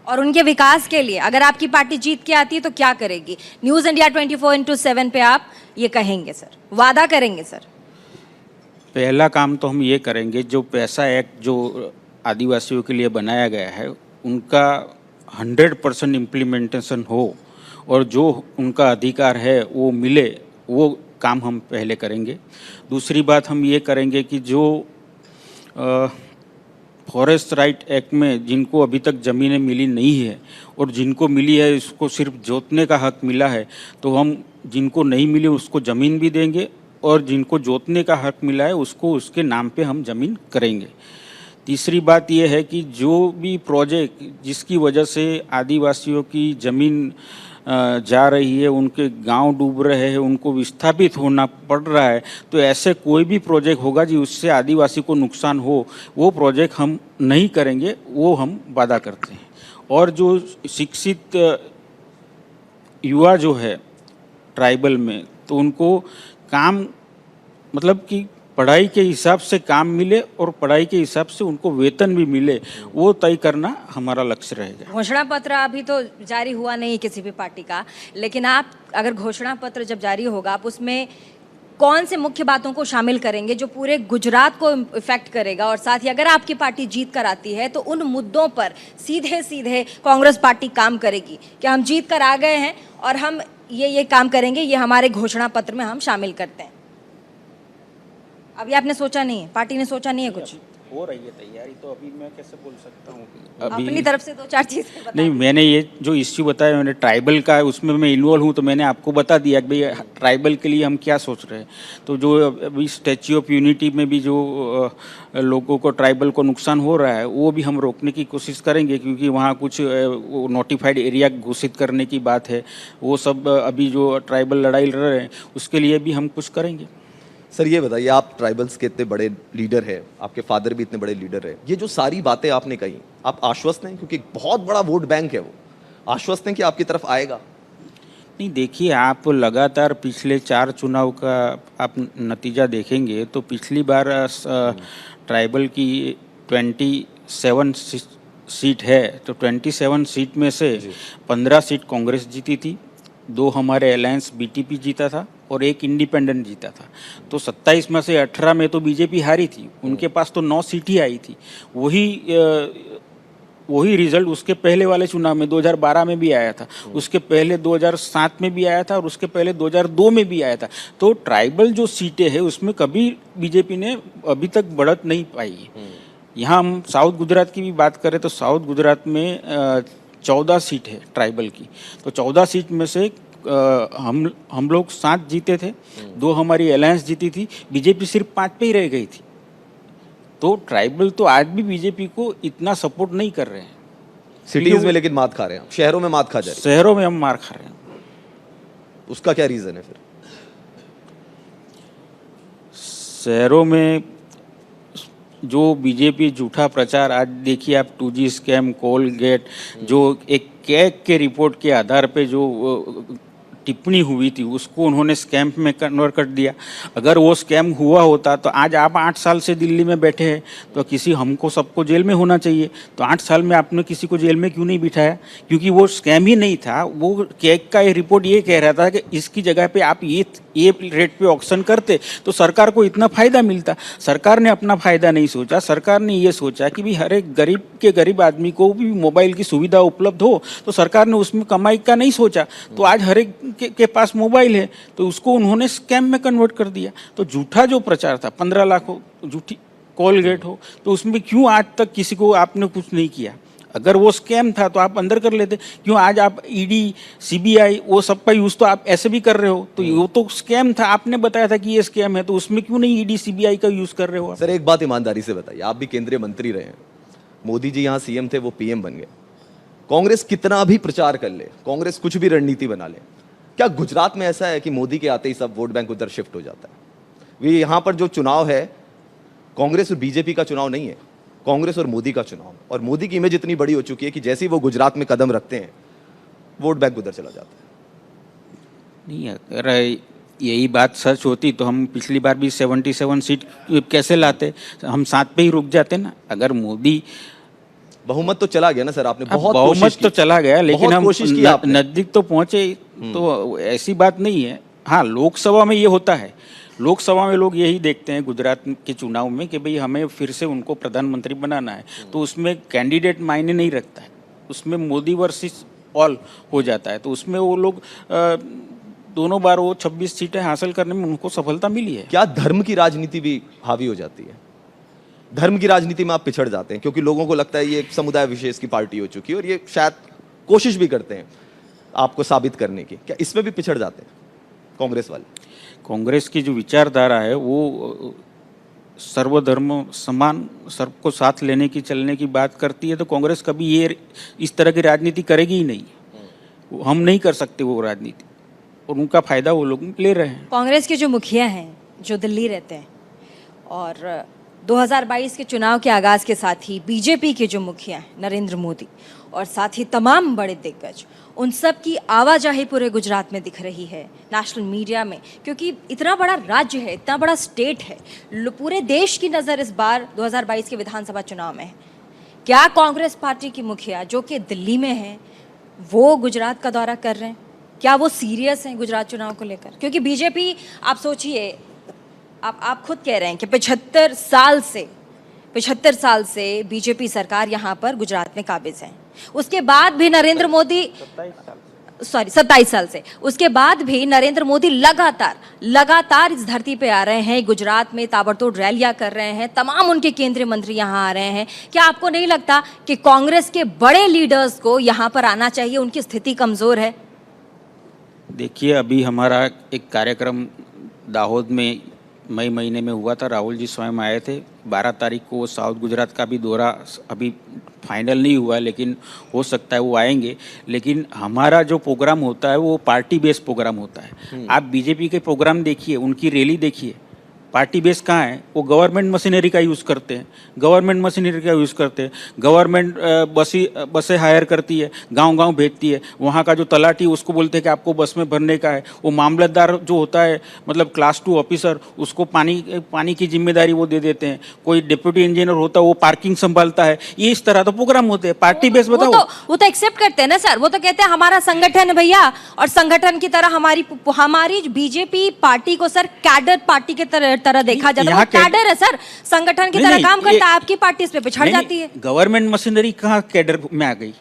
और उनके विकास के लिए अगर आपकी पार्टी जीत के आती है तो क्या करेगी? न्यूज़ इंडिया 24/7 पे आप ये कहेंगे सर, वादा करेंगे सर? पहला काम तो हम ये करेंगे, जो पैसा एक्ट जो आदिवासियों के लिए बनाया गया है उनका 100% इम्प्लीमेंटेशन हो और जो उनका अधिकार है वो मिले, वो काम हम पहले करेंगे। दूसरी बात हम ये करेंगे कि जो फॉरेस्ट राइट एक्ट में जिनको अभी तक ज़मीनें मिली नहीं है और जिनको मिली है उसको सिर्फ जोतने का हक मिला है, तो हम जिनको नहीं मिली उसको ज़मीन भी देंगे और जिनको जोतने का हक मिला है उसको उसके नाम पे हम ज़मीन करेंगे। तीसरी बात यह है कि जो भी प्रोजेक्ट जिसकी वजह से आदिवासियों की ज़मीन जा रही है, उनके गांव डूब रहे हैं, उनको विस्थापित होना पड़ रहा है, तो ऐसे कोई भी प्रोजेक्ट होगा जी उससे आदिवासी को नुकसान हो, वो प्रोजेक्ट हम नहीं करेंगे, वो हम वादा करते हैं। और जो शिक्षित युवा जो है ट्राइबल में, तो उनको काम मतलब कि पढ़ाई के हिसाब से काम मिले और पढ़ाई के हिसाब से उनको वेतन भी मिले, वो तय करना हमारा लक्ष्य रहेगा। घोषणा पत्र अभी तो जारी हुआ नहीं किसी भी पार्टी का, लेकिन आप अगर घोषणा पत्र जब जारी होगा आप उसमें कौन से मुख्य बातों को शामिल करेंगे जो पूरे गुजरात को इफेक्ट करेगा? और साथ ही अगर आपकी पार्टी जीत कर आती है तो उन मुद्दों पर सीधे सीधे कांग्रेस पार्टी काम करेगी कि हम जीत कर आ गए हैं और हम ये काम करेंगे, ये हमारे घोषणा पत्र में हम शामिल करते हैं। अभी आपने सोचा नहीं है, पार्टी ने सोचा नहीं है कुछ? हो रही है तैयारी, तो अभी मैं कैसे बोल सकता हूँ? अपनी तरफ से 2-4 चीज़ें बताइए। नहीं, मैंने ये जो इश्यू बताया, मैंने ट्राइबल का, उसमें मैं इन्वॉल्व हूँ, तो मैंने आपको बता दिया कि भाई ट्राइबल के लिए हम क्या सोच रहे हैं। तो जो अभी स्टैच्यू ऑफ यूनिटी में भी जो लोगों को ट्राइबल को नुकसान हो रहा है वो भी हम रोकने की कोशिश करेंगे, क्योंकि वहाँ कुछ नोटिफाइड एरिया घोषित करने की बात है। वो सब अभी जो ट्राइबल लड़ाई लड़ रहे हैं उसके लिए भी हम कुछ करेंगे। सर ये बताइए, आप ट्राइबल्स के इतने बड़े लीडर हैं, आपके फादर भी इतने बड़े लीडर हैं, ये जो सारी बातें आपने कही, आप आश्वस्त हैं? क्योंकि बहुत बड़ा वोट बैंक है, वो आश्वस्त हैं कि आपकी तरफ आएगा? नहीं, देखिए, आप लगातार पिछले 4 चुनाव का आप नतीजा देखेंगे तो पिछली बार ट्राइबल की 27 सीट है, तो 27 सीट में से 15 सीट कांग्रेस जीती थी, 2 हमारे अलायंस बीटीपी जीता था और 1 इंडिपेंडेंट जीता था। तो 27 में से 18 में तो बीजेपी हारी थी, उनके पास तो 9 सीट ही आई थी। वही रिजल्ट उसके पहले वाले चुनाव में 2012 में भी आया था, उसके पहले 2007 में भी आया था और उसके पहले 2002 में भी आया था। तो ट्राइबल जो सीटें हैं उसमें कभी बीजेपी ने अभी तक बढ़त नहीं पाई है। यहाँ हम साउथ गुजरात की भी बात करें तो साउथ गुजरात में 14 सीट है ट्राइबल की, तो 14 सीट में से हम लोग 7 जीते थे, 2 हमारी अलायंस जीती थी, बीजेपी सिर्फ 5 पे ही रह गई थी। तो ट्राइबल तो आज भी बीजेपी को इतना सपोर्ट नहीं कर रहे हैं। सिटीज में लेकिन मात खा रहे हैं, शहरों में मात खा जा रहे हैं। शहरों में हम मार खा रहे हैं। उसका क्या रीजन है फिर? शहरों में जो बीजेपी झूठा प्रचार, आज देखिए आप 2G स्कैम, कोलगेट, जो एक कैग के रिपोर्ट के आधार पे जो टिप्पणी हुई थी उसको उन्होंने स्कैम में कन्वर्ट कर दिया। अगर वो स्कैम हुआ होता तो आज आप 8 साल से दिल्ली में बैठे हैं, तो किसी हमको सबको जेल में होना चाहिए। तो 8 साल में आपने किसी को जेल में क्यों नहीं बिठाया? क्योंकि वो स्कैम ही नहीं था। वो केक का रिपोर्ट ये कह रहा था कि इसकी जगह पे आप ये रेट पे ऑक्शन करते तो सरकार को इतना फायदा मिलता। सरकार ने अपना फायदा नहीं सोचा, सरकार ने ये सोचा कि भी हर एक गरीब के गरीब आदमी को भी मोबाइल की सुविधा उपलब्ध हो, तो सरकार ने उसमें कमाई का नहीं सोचा। तो आज हर एक के पास मोबाइल है, तो उसको उन्होंने स्कैम में कन्वर्ट कर दिया। तो झूठा जो प्रचार था 15 लाख हो, झूठी कॉलगेट हो, तो उसमें क्यों आज तक किसी को आपने कुछ नहीं किया? अगर वो स्कैम था तो आप अंदर कर लेते, क्यों आज आप ईडी सीबीआई वो सब का यूज़ तो आप ऐसे भी कर रहे हो? तो वो तो स्कैम था, आपने बताया था कि ये स्कैम है, तो उसमें क्यों नहीं ईडी सीबीआई का यूज़ कर रहे हो? सर एक बात ईमानदारी से बताइए, आप भी केंद्रीय मंत्री रहे हैं, मोदी जी यहाँ सीएम थे, वो पीएम बन गए। कांग्रेस कितना भी प्रचार कर ले, कांग्रेस कुछ भी रणनीति बना ले, क्या गुजरात में ऐसा है कि मोदी के आते ही सब वोट बैंक उधर शिफ्ट हो जाता है? ये यहाँ पर जो चुनाव है कांग्रेस और बीजेपी का चुनाव नहीं है, कांग्रेस और मोदी का चुनाव। और मोदी की इमेज इतनी बड़ी हो चुकी है कि जैसे ही वो गुजरात में कदम रखते हैं वोट बैंक उधर चला जाता है। नहीं, अगर यही बात सच होती तो हम पिछली बार भी 77 सीट कैसे लाते? हम 7 पे ही रुक जाते ना। अगर मोदी बहुमत तो चला गया ना सर, आपने बहुत बहुमत कोशिश तो की, चला गया, लेकिन बहुत हम कोशिश की आपने। नजदीक तो पहुंचे, तो ऐसी बात नहीं है। हाँ, लोकसभा में ये होता है, लोकसभा में लोग यही देखते हैं गुजरात के चुनाव में कि भाई हमें फिर से उनको प्रधानमंत्री बनाना है, तो उसमें कैंडिडेट मायने नहीं रखता है, उसमें मोदी वर्सेस ऑल हो जाता है। तो उसमें वो लोग दोनों बार वो 26 सीटें हासिल करने में उनको सफलता मिली है। क्या धर्म की राजनीति भी हावी हो जाती है? धर्म की राजनीति में आप पिछड़ जाते हैं क्योंकि लोगों को लगता है ये एक समुदाय विशेष की पार्टी हो चुकी है, और ये शायद कोशिश भी करते हैं आपको साबित करने की। क्या इसमें भी पिछड़ जाते हैं कांग्रेस वाले? कांग्रेस की जो विचारधारा है वो सर्वधर्म समान, सबको साथ लेने की चलने की बात करती है। तो कांग्रेस कभी ये इस तरह की राजनीति करेगी ही नहीं। हम नहीं कर सकते वो राजनीति, और उनका फायदा वो लोग ले रहे हैं। कांग्रेस के जो मुखिया हैं जो दिल्ली रहते हैं, और 2022 के चुनाव के आगाज़ के साथ ही बीजेपी के जो मुखिया हैं नरेंद्र मोदी, और साथ ही तमाम बड़े दिग्गज, उन सब की आवाजाही पूरे गुजरात में दिख रही है नेशनल मीडिया में, क्योंकि इतना बड़ा राज्य है, इतना बड़ा स्टेट है, पूरे देश की नज़र इस बार 2022 के विधानसभा चुनाव में है। क्या कांग्रेस पार्टी की मुखिया जो कि दिल्ली में है वो गुजरात का दौरा कर रहे हैं? क्या वो सीरियस हैं गुजरात चुनाव को लेकर? क्योंकि बीजेपी, आप सोचिए, आप खुद कह रहे हैं कि 75 साल से बीजेपी सरकार यहाँ पर गुजरात में काबिज है। उसके बाद भी नरेंद्र मोदी 27 साल से, उसके बाद भी नरेंद्र मोदी लगातार इस धरती पे आ रहे हैं, गुजरात में ताबड़तोड़ रैलियां कर रहे हैं, तमाम उनके केंद्रीय मंत्री यहाँ आ रहे हैं। क्या आपको नहीं लगता कि कांग्रेस के बड़े लीडर्स को यहाँ पर आना चाहिए? उनकी स्थिति कमजोर है। देखिए, अभी हमारा एक कार्यक्रम दाहोद में मई महीने में हुआ था, राहुल जी स्वयं आए थे। 12 तारीख को साउथ गुजरात का भी दौरा अभी फाइनल नहीं हुआ, लेकिन हो सकता है वो आएंगे। लेकिन हमारा जो प्रोग्राम होता है वो पार्टी बेस्ड प्रोग्राम होता है। आप बीजेपी के प्रोग्राम देखिए, उनकी रैली देखिए, पार्टी बेस कहाँ है? वो गवर्नमेंट मशीनरी का यूज़ करते हैं, गवर्नमेंट बसें हायर करती है, गांव-गांव भेजती है। वहाँ का जो तलाटी उसको बोलते हैं कि आपको बस में भरने का है। वो मामलतदार जो होता है, मतलब क्लास 2 ऑफिसर, उसको पानी की जिम्मेदारी वो दे देते हैं। कोई डिप्टी इंजीनियर होता है, वो पार्किंग संभालता है। ये इस तरह तो प्रोग्राम होते हैं पार्टी बेस। बताओ, वो तो एक्सेप्ट करते हैं ना सर, वो तो कहते हैं हमारा संगठन है भैया, और संगठन की तरह हमारी बीजेपी पार्टी को सर कैडर पार्टी के तरह देखा जाता है। कैडर है सर, संगठन की तरह काम करता है। आपकी पार्टी इस पे पिछड़ जाती है। गवर्नमेंट मशीनरी कहाँ कैडर में आ गई?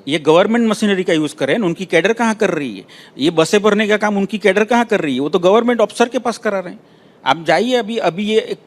ये गवर्नमेंट मशीनरी का यूज कर रहे हैं, उनकी कैडर कहाँ कर रही है? ये बसें भरने का काम उनकी कैडर कहाँ कर रही है? वो तो गवर्नमेंट ऑफिसर के पास करा रहे हैं। आप जाइए, अभी ये एक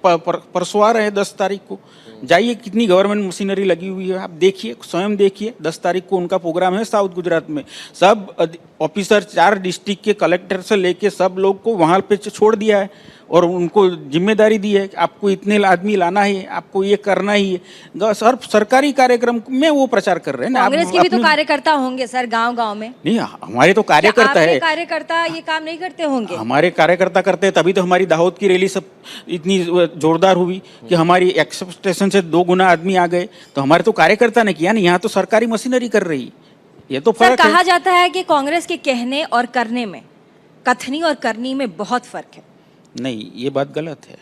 परसों आ रहे हैं 10 तारीख को, जाइए, कितनी गवर्नमेंट मशीनरी लगी हुई है, आप देखिए, स्वयं देखिए। 10 तारीख को उनका प्रोग्राम है साउथ गुजरात में। सब ऑफिसर 4 डिस्ट्रिक्ट के कलेक्टर से लेके सब लोग को वहाँ पे छोड़ दिया है, और उनको जिम्मेदारी दी है कि आपको इतने आदमी लाना है, आपको ये करना ही है। सर, सरकारी कार्यक्रम में वो प्रचार कर रहे हैं। कांग्रेस के भी तो कार्यकर्ता होंगे सर गांव-गांव में। नहीं, हमारे तो कार्यकर्ता है। कार्यकर्ता ये काम नहीं करते होंगे? हमारे कार्यकर्ता करते हैं, तभी तो हमारी दाहोद की रैली सब इतनी जोरदार हुई कि हमारी एक्सपेक्टेशन से 2 गुना आदमी आ गए। तो हमारे तो कार्यकर्ता ने किया ना, यहाँ तो सरकारी मशीनरी कर रही है। ये तो फर्क है। कहा जाता है कि कांग्रेस के कहने और करने में कथनी और करनी में बहुत फर्क है। नहीं, ये बात गलत है,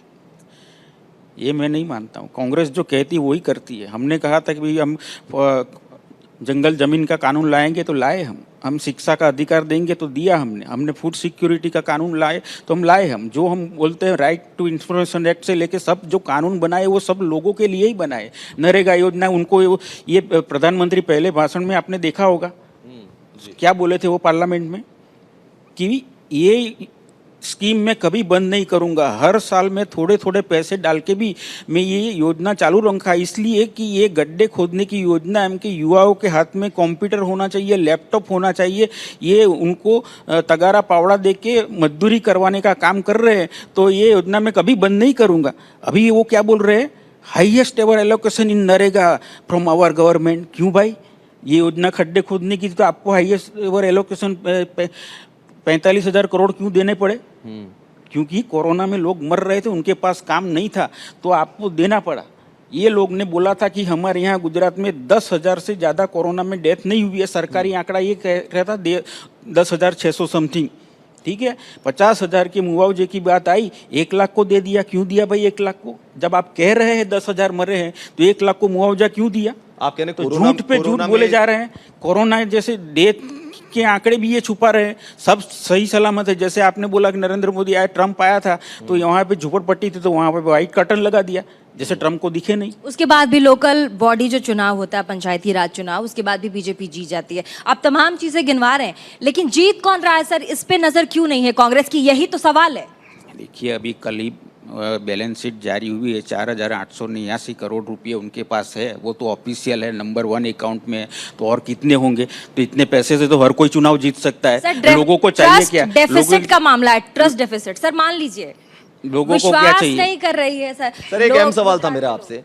ये मैं नहीं मानता हूँ। कांग्रेस जो कहती है वही करती है। हमने कहा था कि भाई हम जंगल जमीन का कानून लाएंगे तो लाए हम शिक्षा का अधिकार देंगे तो दिया हमने फूड सिक्योरिटी का कानून लाए तो हम लाए जो हम बोलते हैं राइट टू इंफॉर्मेशन एक्ट से लेके सब जो कानून बनाए वो सब लोगों के लिए ही बनाए। नरेगा योजना उनको ये प्रधानमंत्री पहले भाषण में आपने देखा होगा क्या बोले थे वो पार्लियामेंट में कि ये स्कीम मैं कभी बंद नहीं करूंगा, हर साल में थोड़े थोड़े पैसे डाल के भी मैं ये योजना चालू रखा, इसलिए कि ये गड्ढे खोदने की योजना है कि युवाओं के हाथ में कंप्यूटर होना चाहिए, लैपटॉप होना चाहिए, ये उनको तगारा पावड़ा दे के मजदूरी करवाने का काम कर रहे हैं, तो ये योजना मैं कभी बंद नहीं करूंगा। अभी वो क्या बोल रहे हैं, highest ever allocation in NREGA from our government. क्यों भाई, ये योजना खड्डे खोदने की तो आपको हाईएस्ट एवर एलोकेशन 45,000 करोड़ क्यों देने पड़े? क्योंकि कोरोना में लोग मर रहे थे, उनके पास काम नहीं था तो आपको देना पड़ा। ये लोग ने बोला था कि हमारे यहाँ गुजरात में 10,000 से ज़्यादा कोरोना में डेथ नहीं हुई है, सरकारी आंकड़ा ये कह रहा था 10,600 समथिंग, ठीक है। 50,000 के मुआवजे की बात आई, 1 लाख को दे दिया। क्यों दिया भाई 1 लाख को? जब आप कह रहे हैं 10,000 मरे हैं तो 1 लाख को मुआवजा क्यों दिया? आप कहने तो झूठ पे झूठ बोले जा रहे हैं। कोरोना जैसे डेथ के आंकड़े भी ये छुपा रहे हैं, सब सही सलामत है। जैसे आपने बोला कि नरेंद्र मोदी आया, ट्रम्प आया था तो वहाँ पे झुपड़पट्टी थी तो वहाँ पे व्हाइट कर्टन लगा दिया, जैसे ट्रम्प को दिखे नहीं। उसके बाद भी लोकल बॉडी जो चुनाव होता है, पंचायती राज चुनाव, उसके बाद भी बीजेपी जीत जाती है। आप तमाम चीजें गिनवा रहे हैं, लेकिन जीत कौन रहा है सर? इस पे नजर क्यों नहीं है कांग्रेस की? यही तो सवाल है। देखिए, अभी कल ही बैलेंस शीट जारी हुई है, 4,889 करोड़ रुपये उनके पास है, वो तो ऑफिशियल है, नंबर 1 अकाउंट में है। तो और कितने होंगे? तो इतने पैसे से तो हर कोई चुनाव जीत सकता है। लोगों को चाहिए क्या? डेफिसिट का मामला है, ट्रस्ट डेफिसिट। सर मान लीजिए, लोगों को क्या चाहिए? नहीं कर रही है सर। सर एक अहम सवाल था मेरा आपसे,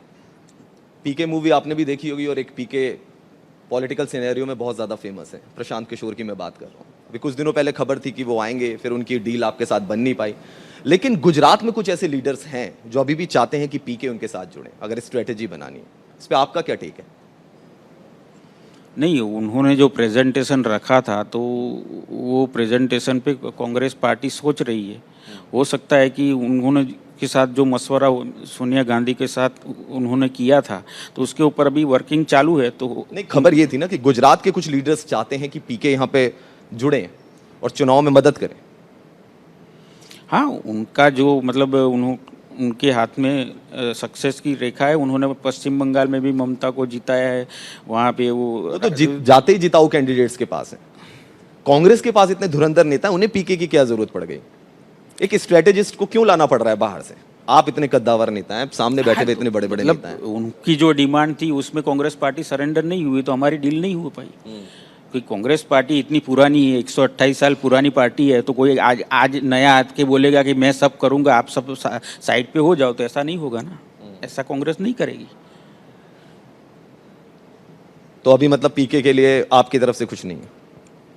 पीके मूवी आपने भी देखी होगी और एक पीके पॉलिटिकल सिनेरियो में बहुत ज्यादा फेमस है, प्रशांत किशोर की मैं बात कर रहा हूँ। अभी कुछ दिनों पहले खबर थी कि वो आएंगे, फिर उनकी डील आपके साथ बन नहीं पाई। लेकिन गुजरात में कुछ ऐसे लीडर्स हैं जो अभी भी चाहते हैं कि पीके उनके साथ जुड़े, अगर स्ट्रेटेजी बनानी है। इस पे आपका क्या टेक है? नहीं, उन्होंने जो प्रेजेंटेशन रखा था तो वो प्रेजेंटेशन पे कांग्रेस पार्टी सोच रही है। हो सकता है कि उन्होंने के साथ जो मशवरा सोनिया गांधी के साथ उन्होंने किया था तो उसके ऊपर अभी वर्किंग चालू है। तो नहीं, खबर ये थी ना कि गुजरात के कुछ लीडर्स चाहते हैं कि पीके यहाँ पे जुड़े और चुनाव में मदद करें। हाँ, उनका जो मतलब उनके हाथ में सक्सेस की रेखा है। उन्होंने पश्चिम बंगाल में भी ममता को जिताया है, वहाँ पे वो तो जाते ही जिताऊ कैंडिडेट्स के पास है। कांग्रेस के पास इतने धुरंधर नेता, उन्हें पीके की क्या जरूरत पड़ गई? एक स्ट्रेटेजिस्ट को क्यों लाना पड़ रहा है बाहर से? आप इतने कद्दावर नेता हैं, सामने बैठे हुए इतने बड़े बड़े नेता हैं। उनकी जो डिमांड थी उसमें कांग्रेस पार्टी सरेंडर नहीं हुई तो हमारी डील नहीं हो पाई। कोई कांग्रेस पार्टी इतनी पुरानी है, 128 साल पुरानी पार्टी है, तो कोई आज नया आद के बोलेगा कि मैं सब करूंगा, आप सब साइड पे हो जाओ, तो ऐसा नहीं होगा ना। ऐसा कांग्रेस नहीं करेगी। तो अभी मतलब पीके के लिए आपकी तरफ से कुछ नहीं है?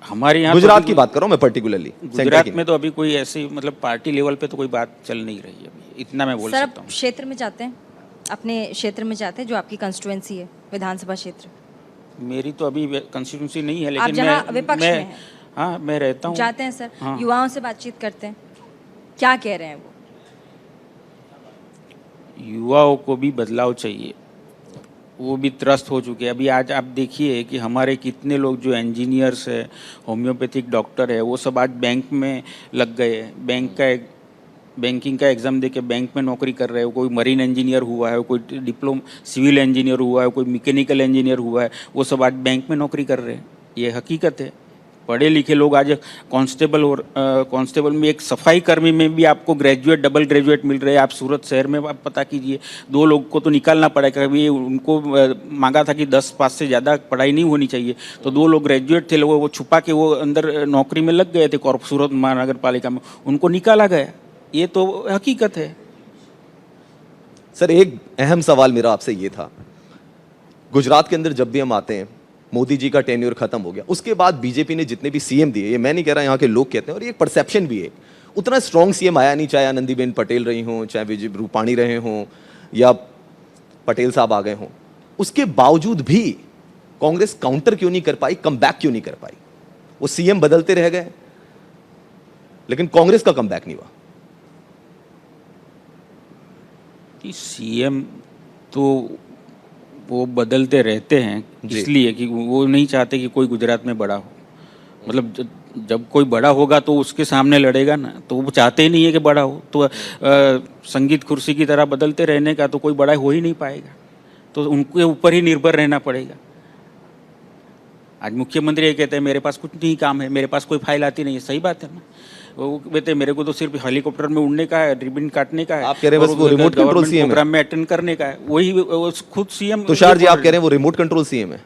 हमारे यहाँ गुजरात की बात कर रहा हूं मैं पर्टिकुलरली। गुजरात में तो अभी कोई ऐसी मतलब पार्टी लेवल पे तो कोई बात चल नहीं रही है अभी, इतना मैं बोल सकता हूँ। क्षेत्र में जाते हैं, अपने क्षेत्र में जाते हैं जो आपकी कंस्टिट्यूएंसी है, विधानसभा क्षेत्र। मेरी तो अभी कंस्टिट्यूंसी नहीं है, आप लेकिन जहाँ विपक्ष में हैं, हाँ मैं रहता हूँ। जाते हैं सर, हाँ। युवाओं से बातचीत करते हैं, क्या कह रहे हैं वो? युवाओं को भी बदलाव चाहिए, वो भी त्रस्त हो चुके हैं। अभी आज आप देखिए कि हमारे कितने लोग जो इंजीनियर्स है, होम्योपैथिक डॉक्टर है, वो सब आज बैंक में लग गए हैं। बैंकिंग का एग्ज़ाम दे के बैंक में नौकरी कर रहे हो। कोई मरीन इंजीनियर हुआ है, कोई डिप्लोमा सिविल इंजीनियर हुआ है, कोई मैकेनिकल इंजीनियर हुआ है, वो सब आज बैंक में नौकरी कर रहे हैं। ये हकीकत है। पढ़े लिखे लोग आज कांस्टेबल और कांस्टेबल में, एक सफाई कर्मी में भी आपको ग्रेजुएट डबल ग्रेजुएट मिल रहे हैं। आप सूरत शहर में आप पता कीजिए, 2 लोग को तो निकालना पड़ेगा। अभी उनको मांगा था कि 10 पास से ज़्यादा पढ़ाई नहीं होनी चाहिए, तो 2 लोग ग्रेजुएट थे, वो छुपा के वो अंदर नौकरी में लग गए थे सूरत महानगर पालिका में, उनको निकाला गया। ये तो हकीकत है। सर एक अहम सवाल मेरा आपसे ये था, गुजरात के अंदर जब भी हम आते हैं, मोदी जी का टेन्योर खत्म हो गया, उसके बाद बीजेपी ने जितने भी सीएम दिए, ये मैं नहीं कह रहा, यहाँ के लोग कहते हैं और ये परसेप्शन भी है, उतना स्ट्रॉन्ग सीएम आया नहीं। चाहे आनंदीबेन पटेल रही हों, चाहे विजय रूपाणी रहे हों, या पटेल साहब आ गए हों, उसके बावजूद भी कांग्रेस काउंटर क्यों नहीं कर पाई, कम बैक क्यों नहीं कर पाई? वो सीएम बदलते रह गए। लेकिन कांग्रेस का कमबैक नहीं हुआ। कि सीएम तो वो बदलते रहते हैं, जी। इसलिए कि वो नहीं चाहते कि कोई गुजरात में बड़ा हो। मतलब जब कोई बड़ा होगा तो उसके सामने लड़ेगा ना, तो वो चाहते ही नहीं है कि बड़ा हो। तो संगीत कुर्सी की तरह बदलते रहने का तो कोई बड़ा हो ही नहीं पाएगा, तो उनके ऊपर ही निर्भर रहना पड़ेगा। आज मुख्यमंत्री ये कहते हैं मेरे पास कुछ नहीं काम है, मेरे पास कोई फाइल आती नहीं है, सही बात है ना। वो कहते हैं मेरे को तो सिर्फ हेलीकॉप्टर में उड़ने का है, रिबन काटने का है। आप कह रहे हैं बस वो रिमोट कंट्रोल सीएम है, प्रोग्राम में अटेंड करने का है, वही वो खुद सीएम। तुषार जी आप कह रहे हैं वो रिमोट कंट्रोल सीएम है।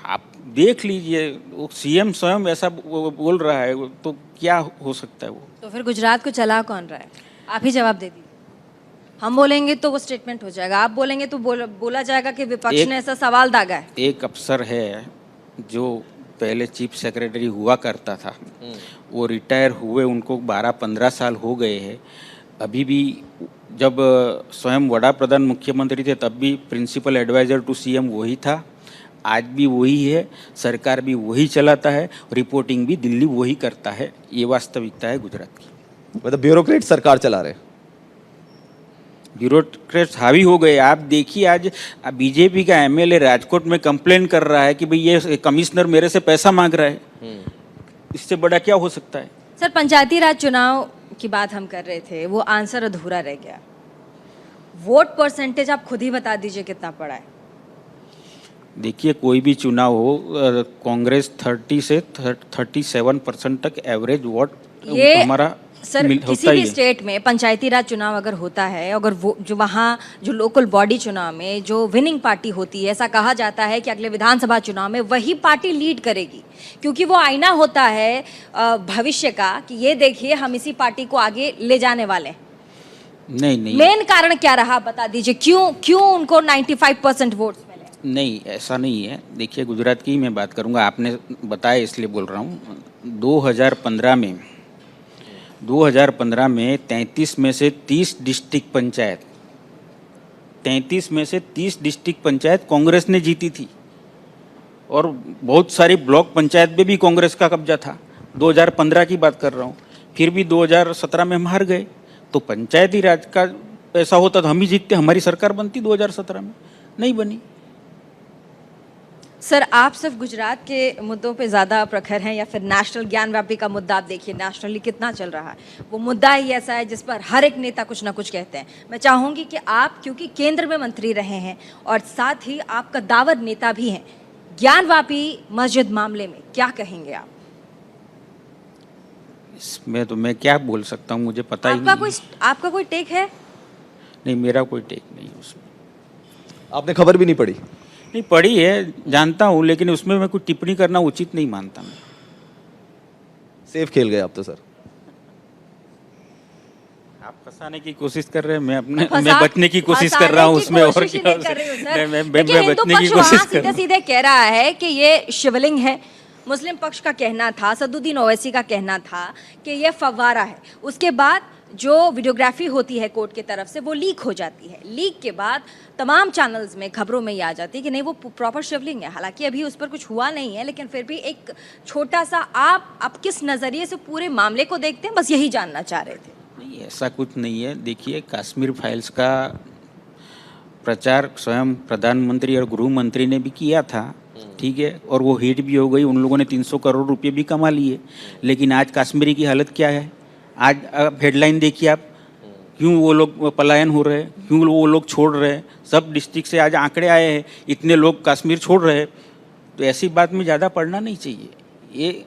आप देख लीजिए, वो सीएम स्वयं ऐसा बोल रहा है, तो क्या हो सकता है वो। तो फिर गुजरात को चला कौन रहा है? आप ही जवाब दे दीजिए। हम बोलेंगे तो वो स्टेटमेंट हो जाएगा, आप बोलेंगे तो बोला जाएगा कि विपक्ष ने ऐसा सवाल दागा है। एक अफसर है जो पहले चीफ सेक्रेटरी हुआ करता था, वो रिटायर हुए, उनको 12-15 साल हो गए हैं। अभी भी जब स्वयं वड़ा प्रधान मुख्यमंत्री थे तब भी प्रिंसिपल एडवाइज़र टू सीएम वही था, आज भी वही है, सरकार भी वही चलाता है, रिपोर्टिंग भी दिल्ली वही करता है। ये वास्तविकता है गुजरात की। मतलब ब्यूरोक्रेट सरकार चला रहे, ब्यूरोक्रेट्स हावी हो गए। आप देखिए आज बीजेपी का एमएलए राजकोट में कंप्लेन कर रहा है कि भाई ये कमिश्नर मेरे से पैसा मांग रहा है। इससे बड़ा क्या हो सकता है? सर, पंचायती राज चुनाव की बात हम कर रहे थे, वो आंसर अधूरा रह गया। वोट परसेंटेज आप खुद ही बता दीजिए कितना पड़ा है। देखिए कोई भी चुनाव हो, कांग्रेस 30 से 37% तक एवरेज वोट ये हमारा सर किसी भी स्टेट में पंचायती राज चुनाव अगर होता है, अगर वो जो वहाँ जो लोकल बॉडी चुनाव में जो विनिंग पार्टी होती है, ऐसा कहा जाता है कि अगले विधानसभा चुनाव में वही पार्टी लीड करेगी, क्योंकि वो आईना होता है भविष्य का कि ये देखिए हम इसी पार्टी को आगे ले जाने वाले हैं। नहीं मेन कारण क्या रहा बता दीजिए, क्यों उनको 95% वोट्स मिले? नहीं, ऐसा नहीं है। देखिए गुजरात की ही मैं बात करूंगा, आपने बताया इसलिए बोल रहा हूँ। 2015 में 33 में से 30 डिस्ट्रिक्ट पंचायत 33 में से 30 डिस्ट्रिक्ट पंचायत कांग्रेस ने जीती थी, और बहुत सारी ब्लॉक पंचायत में भी कांग्रेस का कब्जा था। 2015 की बात कर रहा हूँ। फिर भी 2017 में हम हार गए। तो पंचायती राज का ऐसा होता तो हम ही जीतते, हमारी सरकार बनती 2017 में, नहीं बनी। सर, आप सिर्फ गुजरात के मुद्दों पे ज़्यादा प्रखर हैं या फिर नेशनल ज्ञानव्यापी का मुद्दा आप देखिए नेशनली कितना चल रहा है, वो मुद्दा ही ऐसा है जिस पर हर एक नेता कुछ ना कुछ कहते हैं। मैं चाहूँगी कि आप, क्योंकि केंद्र में मंत्री रहे हैं और साथ ही आपका दावर नेता भी हैं, ज्ञानव्यापी मस्जिद मामले में क्या कहेंगे आप? इसमें तो मैं क्या बोल सकता हूँ, मुझे पता ही नहीं। आपका कोई टेक है? नहीं, मेरा कोई टेक नहीं है उसमें। आपने खबर भी नहीं पढ़ी? नहीं पढ़ी है, जानता हूँ, लेकिन उसमें मैं कुछ टिप्पणी करना उचित नहीं मानता। मैं सेफ खेल गए आप तो सर। आप फंसाने की कोशिश कर रहे हैं, मैं बचने की कोशिश कर रहा हूँ उसमें, और क्या मैं बचने की कोशिश कर रहा हूँ। सीधे कह रहा है कि ये शिवलिंग है। मुस्लिम पक्ष का कहना था, सदुद्दीन ओवैसी का कहना था कि ये फव्वारा है। उसके बाद जो वीडियोग्राफी होती है कोर्ट की तरफ से वो लीक हो जाती है। लीक के बाद तमाम चैनल्स में खबरों में ये आ जाती है कि नहीं वो प्रॉपर शिवलिंग है। हालांकि अभी उस पर कुछ हुआ नहीं है, लेकिन फिर भी एक छोटा सा आप किस नज़रिए से पूरे मामले को देखते हैं, बस यही जानना चाह रहे थे। नहीं, ऐसा कुछ नहीं है। देखिए, कश्मीर फाइल्स का प्रचार स्वयं प्रधानमंत्री और गृह मंत्री ने भी किया था, ठीक है, और वो हिट भी हो गई। उन लोगों ने 300 करोड़ रुपए भी कमा लिए। लेकिन आज कश्मीरी की हालत क्या है? आज हेडलाइन देखिए आप, क्यों वो लोग पलायन हो रहे हैं, क्यों वो लोग छोड़ रहे हैं। सब डिस्ट्रिक्ट से आज आंकड़े आए हैं, इतने लोग कश्मीर छोड़ रहे हैं। तो ऐसी बात में ज़्यादा पढ़ना नहीं चाहिए। ये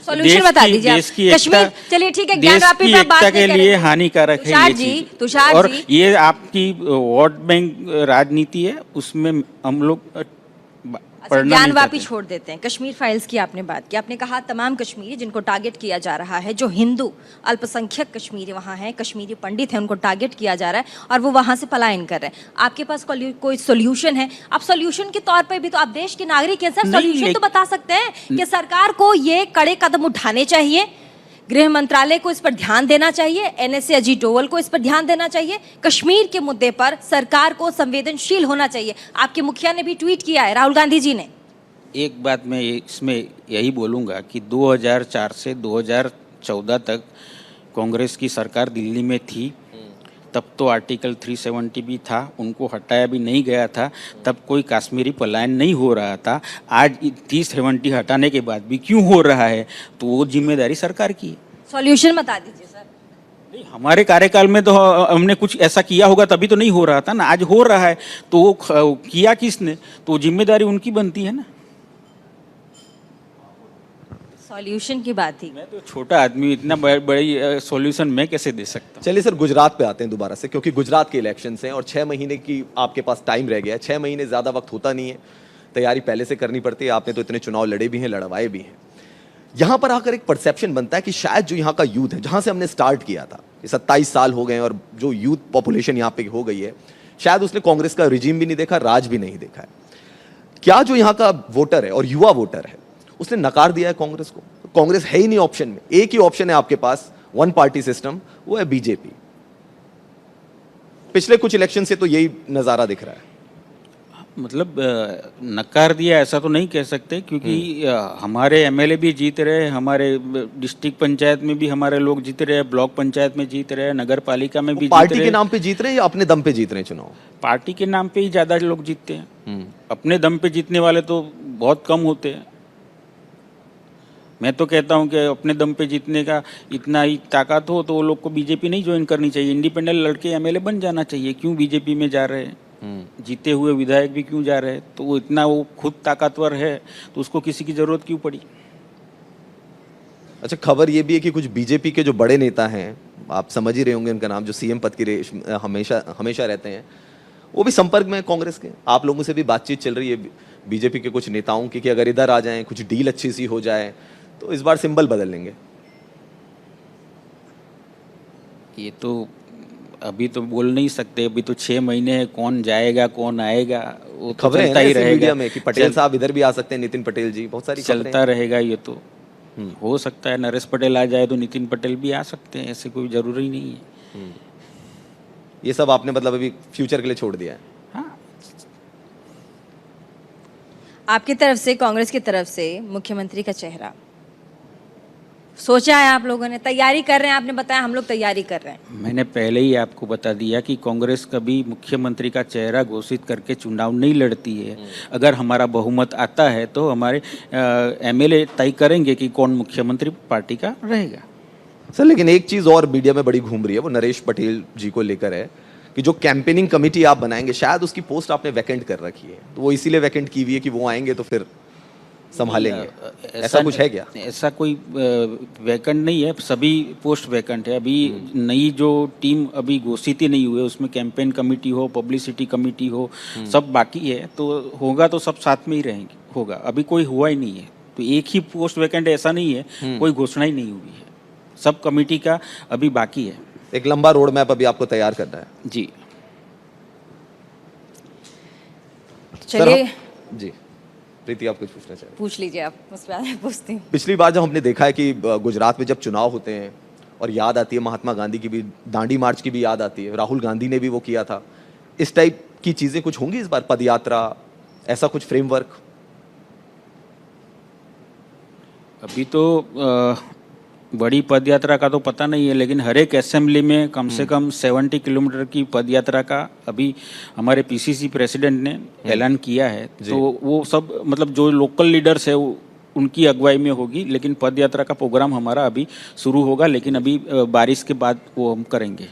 सॉल्यूशन बता दीजिए आप। कश्मीर, चलिए ठीक है, ज्ञानव्यापी पे बात के लिए हानिकारक है ये चीज। तुषार और जी, ये आपकी वोट बैंक राजनीति है, उसमें हम लोग ज्ञानव्यापी छोड़ देते हैं। कश्मीर फाइल्स की आपने बात की, आपने कहा तमाम कश्मीरी जिनको टारगेट किया जा रहा है, जो हिंदू अल्पसंख्यक कश्मीरी वहाँ हैं, कश्मीरी पंडित हैं, उनको टारगेट किया जा रहा है और वो वहाँ से पलायन कर रहे हैं। आपके पास कोई सोल्यूशन है? आप सोल्यूशन के तौर पर भी तो आप देश के नागरिक हैं सर, सोल्यूशन तो बता सकते हैं कि सरकार को ये कड़े कदम उठाने चाहिए, गृह मंत्रालय को इस पर ध्यान देना चाहिए, एनएसए अजीत डोवल को इस पर ध्यान देना चाहिए। कश्मीर के मुद्दे पर सरकार को संवेदनशील होना चाहिए। आपके मुखिया ने भी ट्वीट किया है, राहुल गांधी जी ने। एक बात मैं इसमें यही बोलूँगा कि 2004 से 2014 तक कांग्रेस की सरकार दिल्ली में थी, तब तो आर्टिकल 370 भी था, उनको हटाया भी नहीं गया था, तब कोई कश्मीरी पलायन नहीं हो रहा था। आज 370 हटाने के बाद भी क्यों हो रहा है, तो वो जिम्मेदारी सरकार की है। सॉल्यूशन बता दीजिए सर। नहीं, हमारे कार्यकाल में तो हमने कुछ ऐसा किया होगा तभी तो नहीं हो रहा था ना, आज हो रहा है तो वो किया किसने, तो जिम्मेदारी उनकी बनती है ना। सॉल्यूशन की बात थी। मैं तो छोटा आदमी, इतना बड़ी सॉल्यूशन मैं कैसे दे सकता हूँ। चलिए सर, गुजरात पे आते हैं दोबारा से, क्योंकि गुजरात के इलेक्शंस हैं और 6 महीने की आपके पास टाइम रह गया है। 6 महीने ज़्यादा वक्त होता नहीं है, तैयारी पहले से करनी पड़ती है। आपने तो इतने चुनाव लड़े भी हैं, लड़वाए भी हैं। यहाँ पर आकर एक परसेप्शन बनता है कि शायद जो यहाँ का यूथ है, जहाँ से हमने स्टार्ट किया था, 27 साल हो गए हैं और जो यूथ पॉपुलेशन यहाँ पे हो गई है, शायद उसने कांग्रेस का रिजीम भी नहीं देखा, राज भी नहीं देखा है। क्या जो यहाँ का वोटर है और युवा वोटर है, उसने नकार दिया है कांग्रेस को? कांग्रेस है ही नहीं ऑप्शन में, एक ही ऑप्शन है आपके पास, वन पार्टी सिस्टम, वो है बीजेपी। पिछले कुछ इलेक्शन से तो यही नजारा दिख रहा है। मतलब नकार दिया ऐसा तो नहीं कह सकते, क्योंकि हमारे एमएलए भी जीत रहे हैं, हमारे डिस्ट्रिक्ट पंचायत में भी हमारे लोग जीत रहे हैं, ब्लॉक पंचायत में जीत रहे हैं, नगर पालिका में भी जीत रहे हैं। पार्टी के नाम पे जीत रहे हैं या अपने दम पे जीत रहे हैं चुनाव? पार्टी के नाम पे ही ज्यादा लोग जीतते हैं, अपने दम पे जीतने वाले तो बहुत कम होते हैं। मैं तो कहता हूं कि अपने दम पे जीतने का इतना ही ताकत हो तो वो लोग को बीजेपी नहीं ज्वाइन करनी चाहिए, इंडिपेंडेंट लड़के एमएलए बन जाना चाहिए। क्यों बीजेपी में जा रहे हैं? जीते हुए विधायक भी क्यों जा रहे हैं? तो वो इतना वो खुद ताकतवर है तो उसको किसी की जरूरत क्यों पड़ी? अच्छा, खबर ये भी है कि कुछ बीजेपी के जो बड़े नेता हैं, आप समझ ही रहे होंगे उनका नाम, जो सीएम पद की रेस हमेशा रहते हैं, वो भी संपर्क में है कांग्रेस के। आप लोगों से भी बातचीत चल रही है बीजेपी के कुछ नेताओं की कि अगर इधर आ जाएं, कुछ डील अच्छी सी हो जाए तो इस बार सिंबल बदल लेंगे। ये तो अभी तो बोल नहीं सकते, अभी तो 6 महीने है, कौन जाएगा कौन आएगा वो तो खबरें चलता ही रहेगा मीडिया में कि पटेल साहब इधर भी आ सकते हैं, नितिन पटेल जी, बहुत सारी चलता रहेगा। ये तो हो सकता है नरेश पटेल आ जाए तो नितिन पटेल भी आ सकते हैं, ऐसे कोई जरूरी नहीं है। ये सब आपने मतलब अभी फ्यूचर के लिए छोड़ दिया है? हाँ, आपकी तरफ से, कांग्रेस की तरफ से मुख्यमंत्री का चेहरा सोचा है आप लोगों ने? तैयारी कर रहे हैं, आपने बताया हम लोग तैयारी कर रहे हैं। मैंने पहले ही आपको बता दिया कि कांग्रेस कभी मुख्यमंत्री का चेहरा घोषित करके चुनाव नहीं लड़ती है। अगर हमारा बहुमत आता है तो हमारे एमएलए तय करेंगे कि कौन मुख्यमंत्री पार्टी का रहेगा। सर, लेकिन एक चीज और मीडिया में बड़ी घूम रही है, वो नरेश पटेल जी को लेकर है कि जो कैंपेनिंग कमेटी आप बनाएंगे, शायद उसकी पोस्ट आपने वैकेंट कर रखी है, तो वो इसीलिए वैकेंट की हुई है कि वो आएंगे तो फिर संभालेंगे। ऐसा कुछ है क्या? ऐसा कोई वैकेंट नहीं है, सभी पोस्ट वैकेंट है। अभी नई जो टीम अभी घोषित ही नहीं हुए, उसमें कैंपेन कमेटी हो, पब्लिसिटी कमेटी हो, सब बाकी है। तो होगा तो सब साथ में ही रहेंगे, होगा। अभी कोई हुआ ही नहीं है, तो एक ही पोस्ट वैकेंट ऐसा नहीं है, कोई घोषणा ही नहीं हुई है, सब कमेटी का अभी बाकी है। एक लंबा रोड मैप अभी आपको तैयार करना है। जी चलिए जी प्रीति, आप कुछ पूछना चाहें? पूछ लीजिए आप, उसके बाद मैं पूछती हूँ। पिछली बार जब हमने देखा है कि गुजरात में जब चुनाव होते हैं और याद आती है महात्मा गांधी की भी, दांडी मार्च की भी याद आती है, राहुल गांधी ने भी वो किया था, इस टाइप की चीजें कुछ होंगी इस बार? पद यात्रा, ऐसा कुछ फ्रेमवर्क? अभी तो बड़ी पदयात्रा का तो पता नहीं है, लेकिन हर एक असेंबली में कम से कम 70 किलोमीटर की पदयात्रा का अभी हमारे पीसीसी प्रेसिडेंट ने ऐलान किया है। तो वो सब मतलब जो लोकल लीडर्स है उनकी अगुवाई में होगी, लेकिन पदयात्रा का प्रोग्राम हमारा अभी शुरू होगा, लेकिन अभी बारिश के बाद वो हम करेंगे।